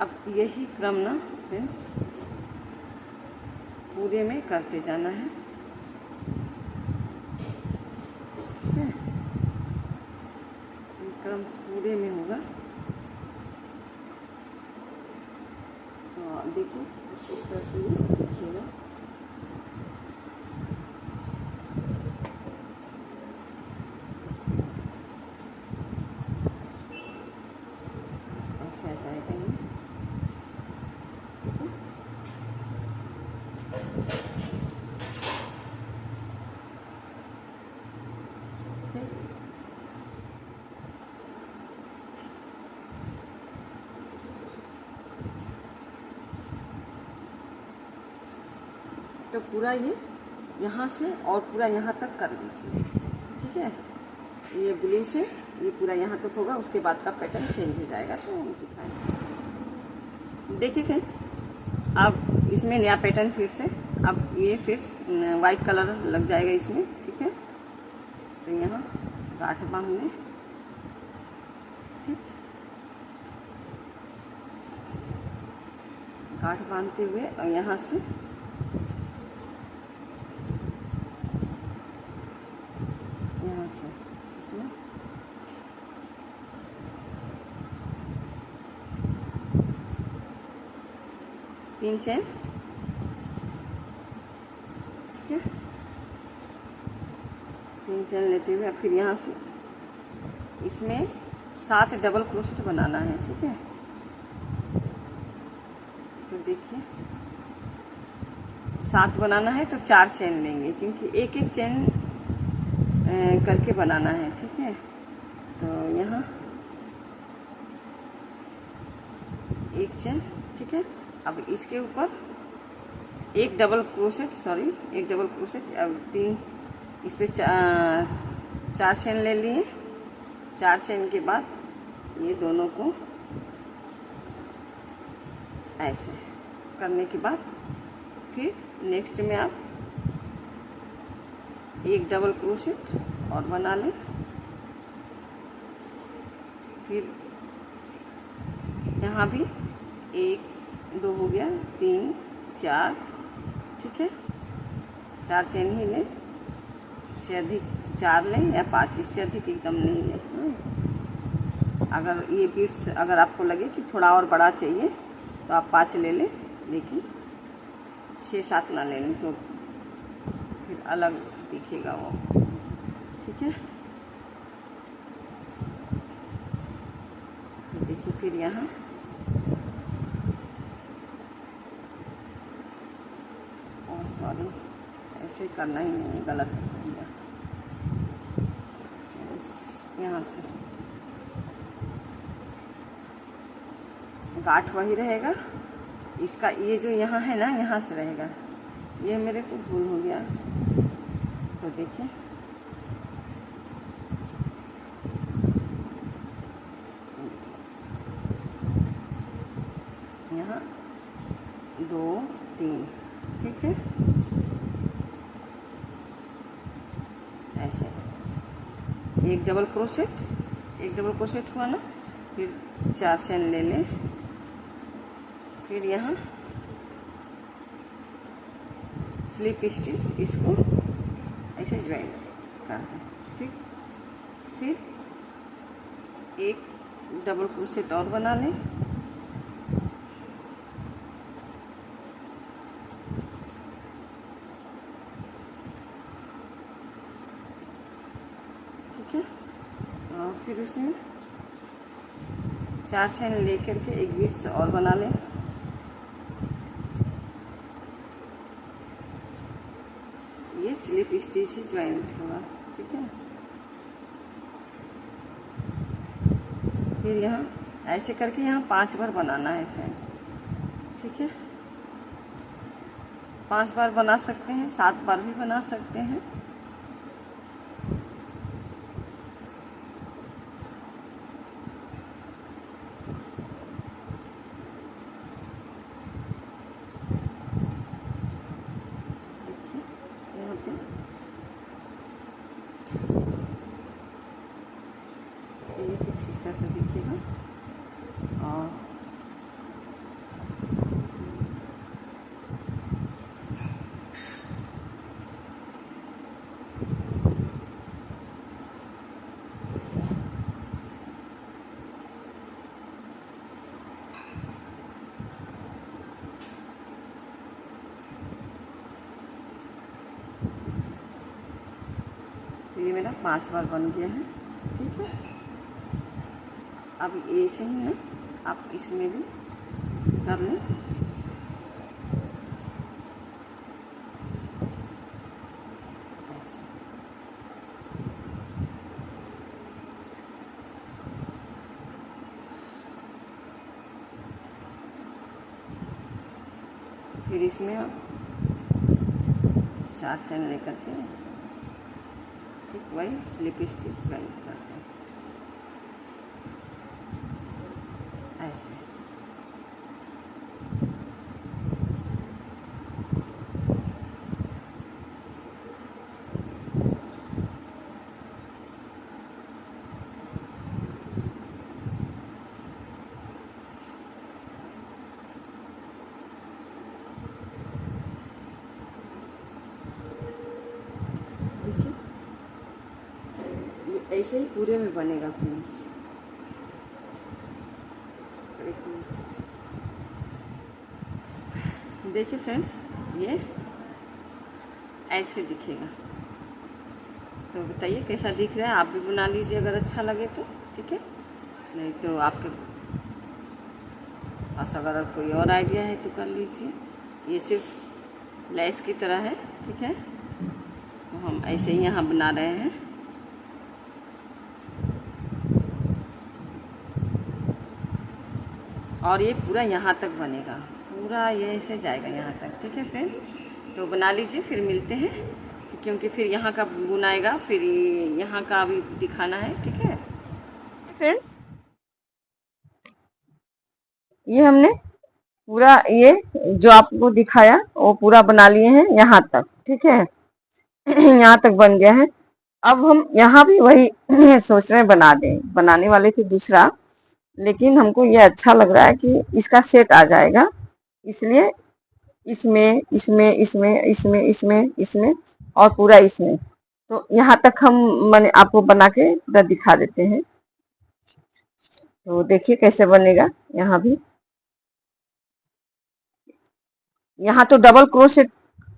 अब यही क्रम ना फ्रेंड्स पूरे में करते जाना है। ठीक है, ये क्रम पूरे में होगा, तो देखिए कुछ इस तरह से ये दिखेगा। ऐसे आ जाएगा ये। तो पूरा ये यहाँ से और पूरा यहाँ तक कर लीजिए। ठीक है, ये ब्लू से ये पूरा यहाँ तक होगा, उसके बाद का पैटर्न चेंज हो जाएगा, तो हम दिखाएंगे। देखिए फ्रेंड, अब इसमें नया पैटर्न फिर से, अब ये फिर वाइट कलर लग जाएगा इसमें। ठीक है, तो यहाँ गांठ बांधने, ठीक, गांठ बांधते हुए और यहाँ से इसमें तीन चेन। ठीक है, 3 चेन लेते हुए फिर यहाँ से इसमें 7 डबल क्रोशेट बनाना है। ठीक है, तो देखिए 7 बनाना है तो 4 चेन लेंगे, क्योंकि एक एक चेन करके बनाना है। ठीक है, तो यहाँ एक चेन। ठीक है, अब इसके ऊपर एक डबल क्रोशेट, अब 3 इस पे 4 चेन ले लिए। 4 चेन के बाद ये दोनों को ऐसे करने के बाद फिर नेक्स्ट में आप एक डबल क्रोशेट और बना लें। फिर यहाँ भी 1 2 हो गया, 3 4, ठीक है, 4 चेन ही लें, इससे अधिक 4 लें या 5, इससे अधिक एकदम नहीं लें। अगर ये बीट्स अगर आपको लगे कि थोड़ा और बड़ा चाहिए तो आप 5 ले लें, लेकिन 6 7 ना ले लें तो फिर अलग दिखेगा वो, ठीक है। देखिए फिर यहाँ सॉरी ऐसे करना ही नहीं, गलत हो गया। यहाँ से गांठ वही रहेगा, इसका ये जो यहाँ है ना, यहाँ से रहेगा। ये मेरे को भूल हो गया, तो देखिए यहाँ 2 3, ठीक है, ऐसे एक डबल क्रोशेट हुआ ना, फिर 4 चेन ले लें। फिर यहाँ स्लिप स्टिच, इसको ऐसे ज्वाइन कर दें, ठीक। फिर एक डबल क्रोशेट और बना लें। ठीक है, और फिर उसमें 4 चेन लेकर के एक बीट्स और बना लें। ये स्लिप स्टिच से ज्वाइंट होगा, ठीक है। फिर यहाँ ऐसे करके यहाँ 5 बार बनाना है फ्रेंड्स, ठीक है। 5 बार बना सकते हैं, 7 बार भी बना सकते हैं। ये कुछ इस तरह से दिखेगा। और तो ये मेरा 5 बार बन गया है, ठीक है। अब ऐसे ही ना आप इसमें भी कर लें। फिर इसमें आप 4 चेन लेकर के ठीक वही स्लिप स्टिच ज्वाइन करते हैं ऐसे। ऐसे ही पूरे में बनेगा फ्रेंड्स। देखिए फ्रेंड्स, ये ऐसे दिखेगा। तो बताइए कैसा दिख रहा है, आप भी बना लीजिए अगर अच्छा लगे तो, ठीक है। नहीं तो आपके पास अगर कोई और आइडिया है तो कर लीजिए। ये सिर्फ लेस की तरह है, ठीक है। तो हम ऐसे ही यहाँ बना रहे हैं। और ये पूरा यहाँ तक बनेगा, पूरा ये ऐसे जाएगा यहाँ तक, ठीक है फ्रेंड्स। तो बना लीजिए, फिर मिलते हैं, क्योंकि फिर यहाँ का बुनाएगा, फिर यहाँ का भी दिखाना है, ठीक है फ्रेंड्स। ये हमने पूरा ये जो आपको दिखाया वो पूरा बना लिए हैं यहाँ तक, ठीक है। यहाँ तक बन गया है। अब हम यहाँ भी वही सोच रहे हैं बना दें, बनाने वाले थे दूसरा, लेकिन हमको ये अच्छा लग रहा है कि इसका सेट आ जाएगा, इसलिए इसमें इसमें इसमें इसमें इसमें इसमें और पूरा इसमें, तो यहाँ तक हम मैंने आपको बना के पूरा दिखा देते हैं। तो देखिए कैसे बनेगा। यहाँ भी, यहाँ तो डबल क्रोशेट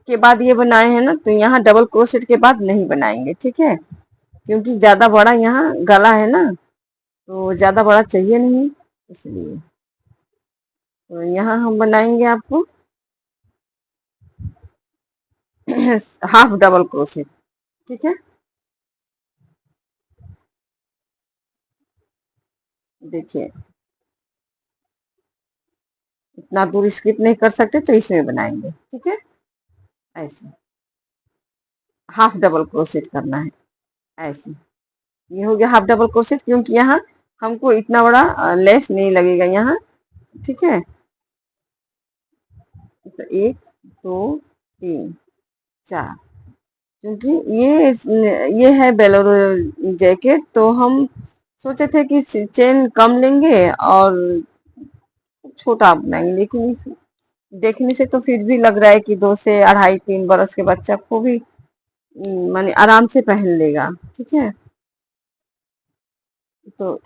के बाद ये बनाए हैं ना, तो यहाँ डबल क्रोशेट के बाद नहीं बनाएंगे, ठीक है, क्योंकि ज्यादा बड़ा यहाँ गला है ना, तो ज्यादा बड़ा चाहिए नहीं, इसलिए तो यहाँ हम बनाएंगे आपको हाफ डबल क्रोशेट, ठीक है। देखिए इतना दूर स्किप नहीं कर सकते तो इसमें बनाएंगे, ठीक है। ऐसे हाफ डबल क्रोशेट करना है, ऐसे। ये हो गया हाफ डबल क्रोशेट, क्योंकि यहाँ हमको इतना बड़ा लेस नहीं लगेगा यहाँ, ठीक है। तो 1 2 3 4, क्योंकि ये है बेलोरो जैकेट, तो हम सोचे थे कि चेन कम लेंगे और छोटा बनाएंगे, लेकिन देखने से तो फिर भी लग रहा है कि 2 से 2.5 3 बरस के बच्चा को भी माने आराम से पहन लेगा, ठीक है। तो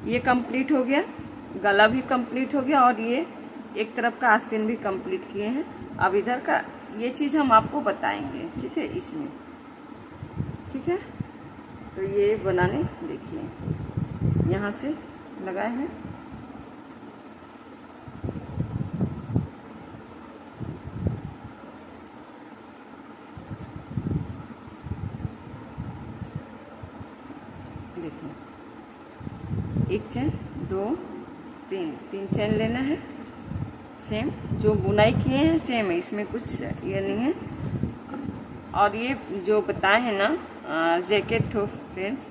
ये कंप्लीट हो गया, गला भी कंप्लीट हो गया और ये एक तरफ का आस्तीन भी कंप्लीट किए हैं। अब इधर का ये चीज़ हम आपको बताएंगे, ठीक है, इसमें, ठीक है। तो ये बनाने देखिए, यहाँ से लगाए हैं, देखिए, एक चेन, दो, तीन चेन लेना है। सेम जो बुनाई किए हैं सेम है, इसमें कुछ ये नहीं है। और ये जो बताए हैं ना जैकेट हो फ्रेंड्स,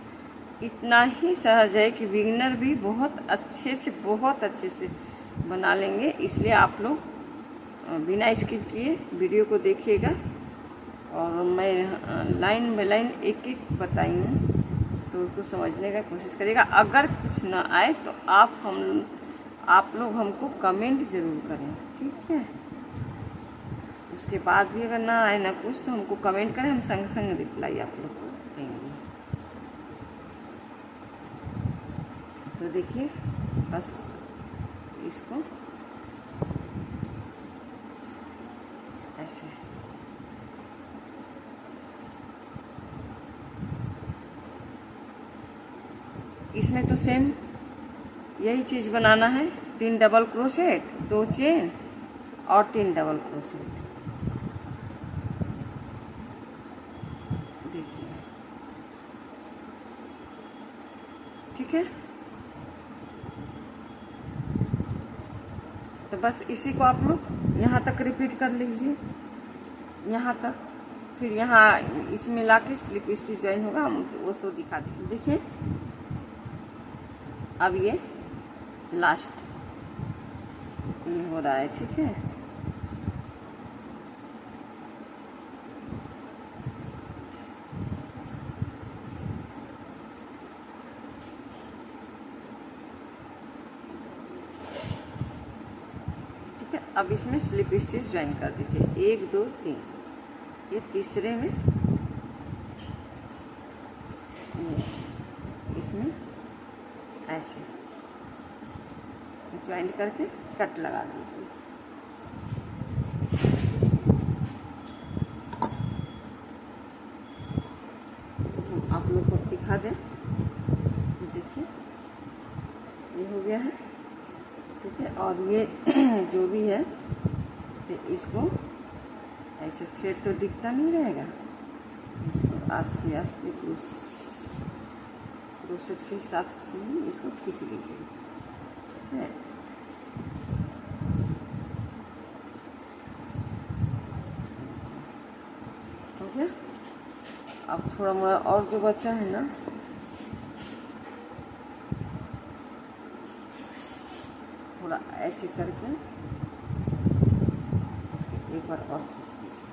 इतना ही सहज है कि बिगिनर भी बहुत अच्छे से बना लेंगे। इसलिए आप लोग बिना स्किप किए वीडियो को देखिएगा और मैं लाइन बाय लाइन एक एक बताई हूँ, तो उसको समझने का कोशिश करिएगा। अगर कुछ ना आए तो आप लोग हमको कमेंट ज़रूर करें, ठीक है। उसके बाद भी अगर ना आए ना कुछ तो हमको कमेंट करें, हम संग संग रिप्लाई आप लोग को देंगे। तो देखिए, बस इसको ऐसे इसमें तो सेम यही चीज़ बनाना है। 3 डबल क्रोशेट, 2 चेन और 3 डबल क्रोशेट, देखिए, ठीक है। तो बस इसी को आप लोग यहाँ तक रिपीट कर लीजिए, यहाँ तक। फिर यहाँ इसमें लाके स्लिप स्टिच ज्वाइन होगा, हम वो सो दिखा देंगे। देखिए, अब ये लास्ट ये हो रहा है, ठीक है। ठीक है, अब इसमें स्लिप स्टिच ज्वाइन कर दीजिए, 1 2 3। ये तीसरे में ये इसमें ऐसे ज्वाइन करके कट लगा दीजिए। आप लोग को दिखा दें, देखिए ये हो गया है, ठीक है। और ये जो भी है तो इसको ऐसे थ्रेड तो दिखता नहीं रहेगा, इसको आस्ते आस्ते क्रोशेट के हिसाब से ही इसको खींच लीजिए, ठीक है। हो गया। अब थोड़ा मोड़ा और जो बचा है ना, थोड़ा ऐसे करके इसको एक बार और खींच दीजिए,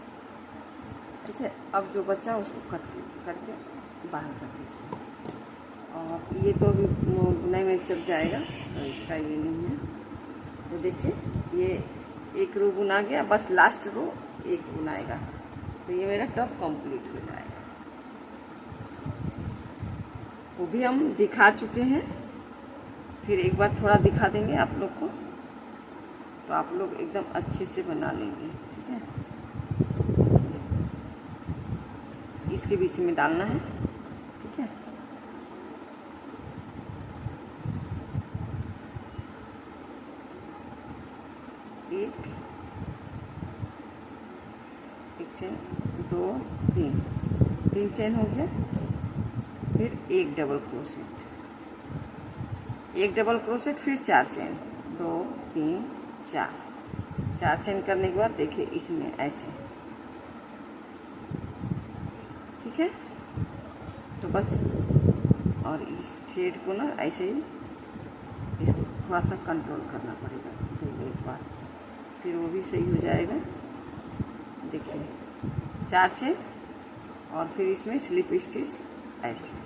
ठीक है। अब जो बचा उसको कट करके बाहर कर दीजिए। और ये तो अभी बुनाई में चल जाएगा, तो इसका ये नहीं है। तो देखिए, ये एक रो बुना गया, बस लास्ट रो एक बुनाएगा, तो ये मेरा टॉप कंप्लीट हो जाएगा। वो भी हम दिखा चुके हैं, फिर एक बार थोड़ा दिखा देंगे आप लोग को, तो आप लोग एकदम अच्छे से बना लेंगे, ठीक है। इसके बीच में डालना है, ठीक है। एक चेन, 2 3 चेन हो गया। फिर एक डबल क्रोशेट, एक डबल क्रोशेट, फिर 4 चेन, 2 3 4 चेन करने के बाद देखिए इसमें ऐसे, ठीक है। तो बस, और इस थ्रेड को ना ऐसे ही इसको थोड़ा सा कंट्रोल करना पड़ेगा, तो एक बार फिर वो भी सही हो जाएगा। देखिए 4 चेन और फिर इसमें स्लिप स्टिच ऐसे,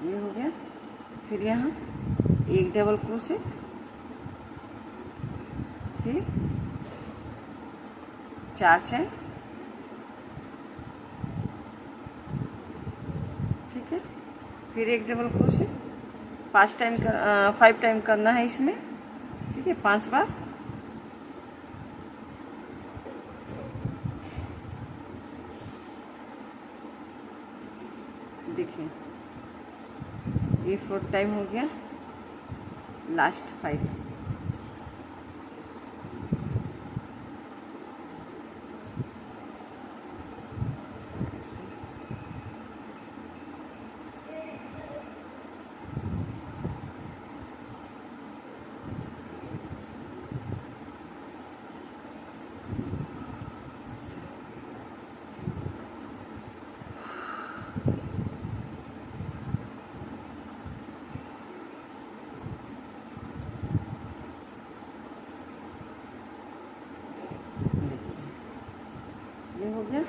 ये हो गया। फिर यहाँ एक डबल क्रोशेट, फिर 4 चैन, ठीक है। फिर एक डबल क्रोशेट, 5 टाइम करना है इसमें, ठीक है, 5 बार। देखिए ये 4th टाइम हो गया, लास्ट 5। ये हो गया।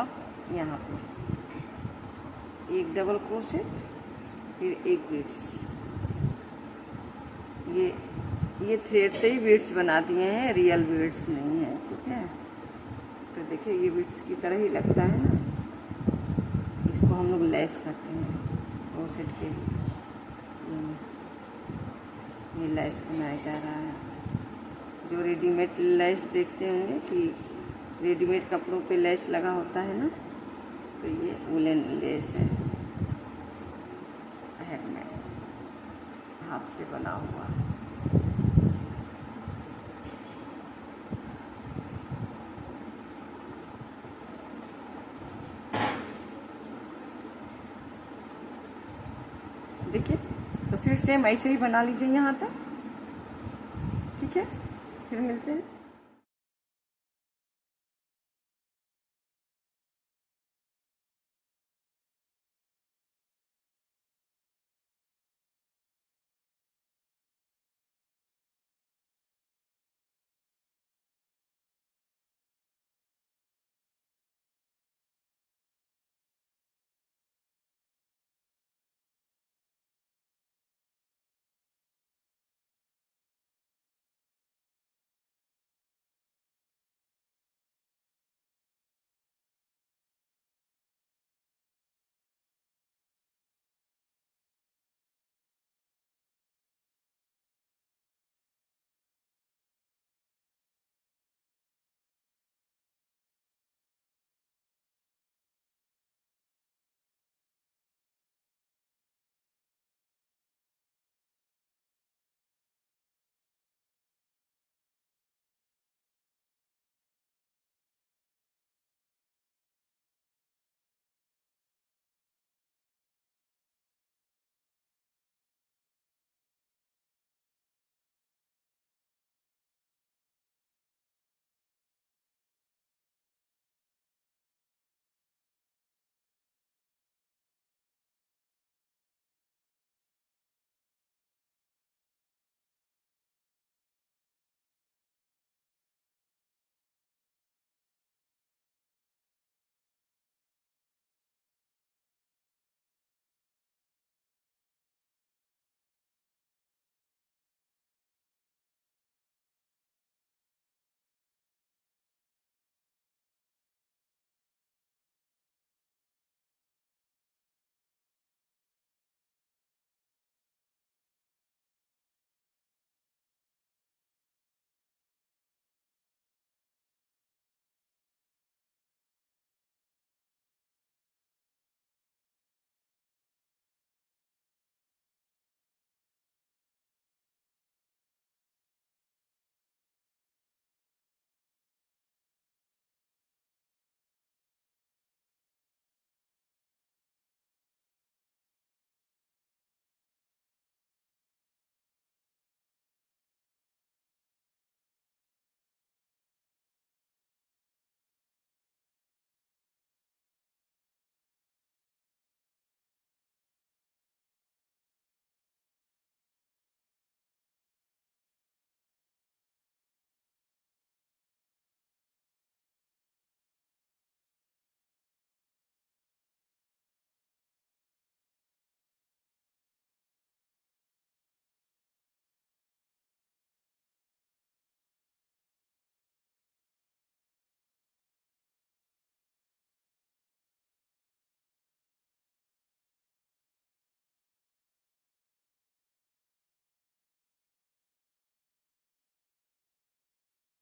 अब यहाँ पे एक डबल क्रोशेट, फिर एक बीड्स। ये थ्रेड से ही बीड्स बना दिए हैं, रियल बीड्स नहीं है, ठीक है। तो देखिए ये बीड्स की तरह ही लगता है ना, इसको हम लोग लेस करते हैं क्रोशेट के। ये लेस बनाया जा रहा है, जो रेडीमेड लेस देखते होंगे कि रेडीमेड कपड़ों पे लेस लगा होता है ना, तो ये वुलन लेस है, हैंडमेड, हाथ से बना हुआ। देखिए, तो फिर सेम ऐसे ही बना लीजिए यहाँ तक, ठीक है। फिर मिलते हैं।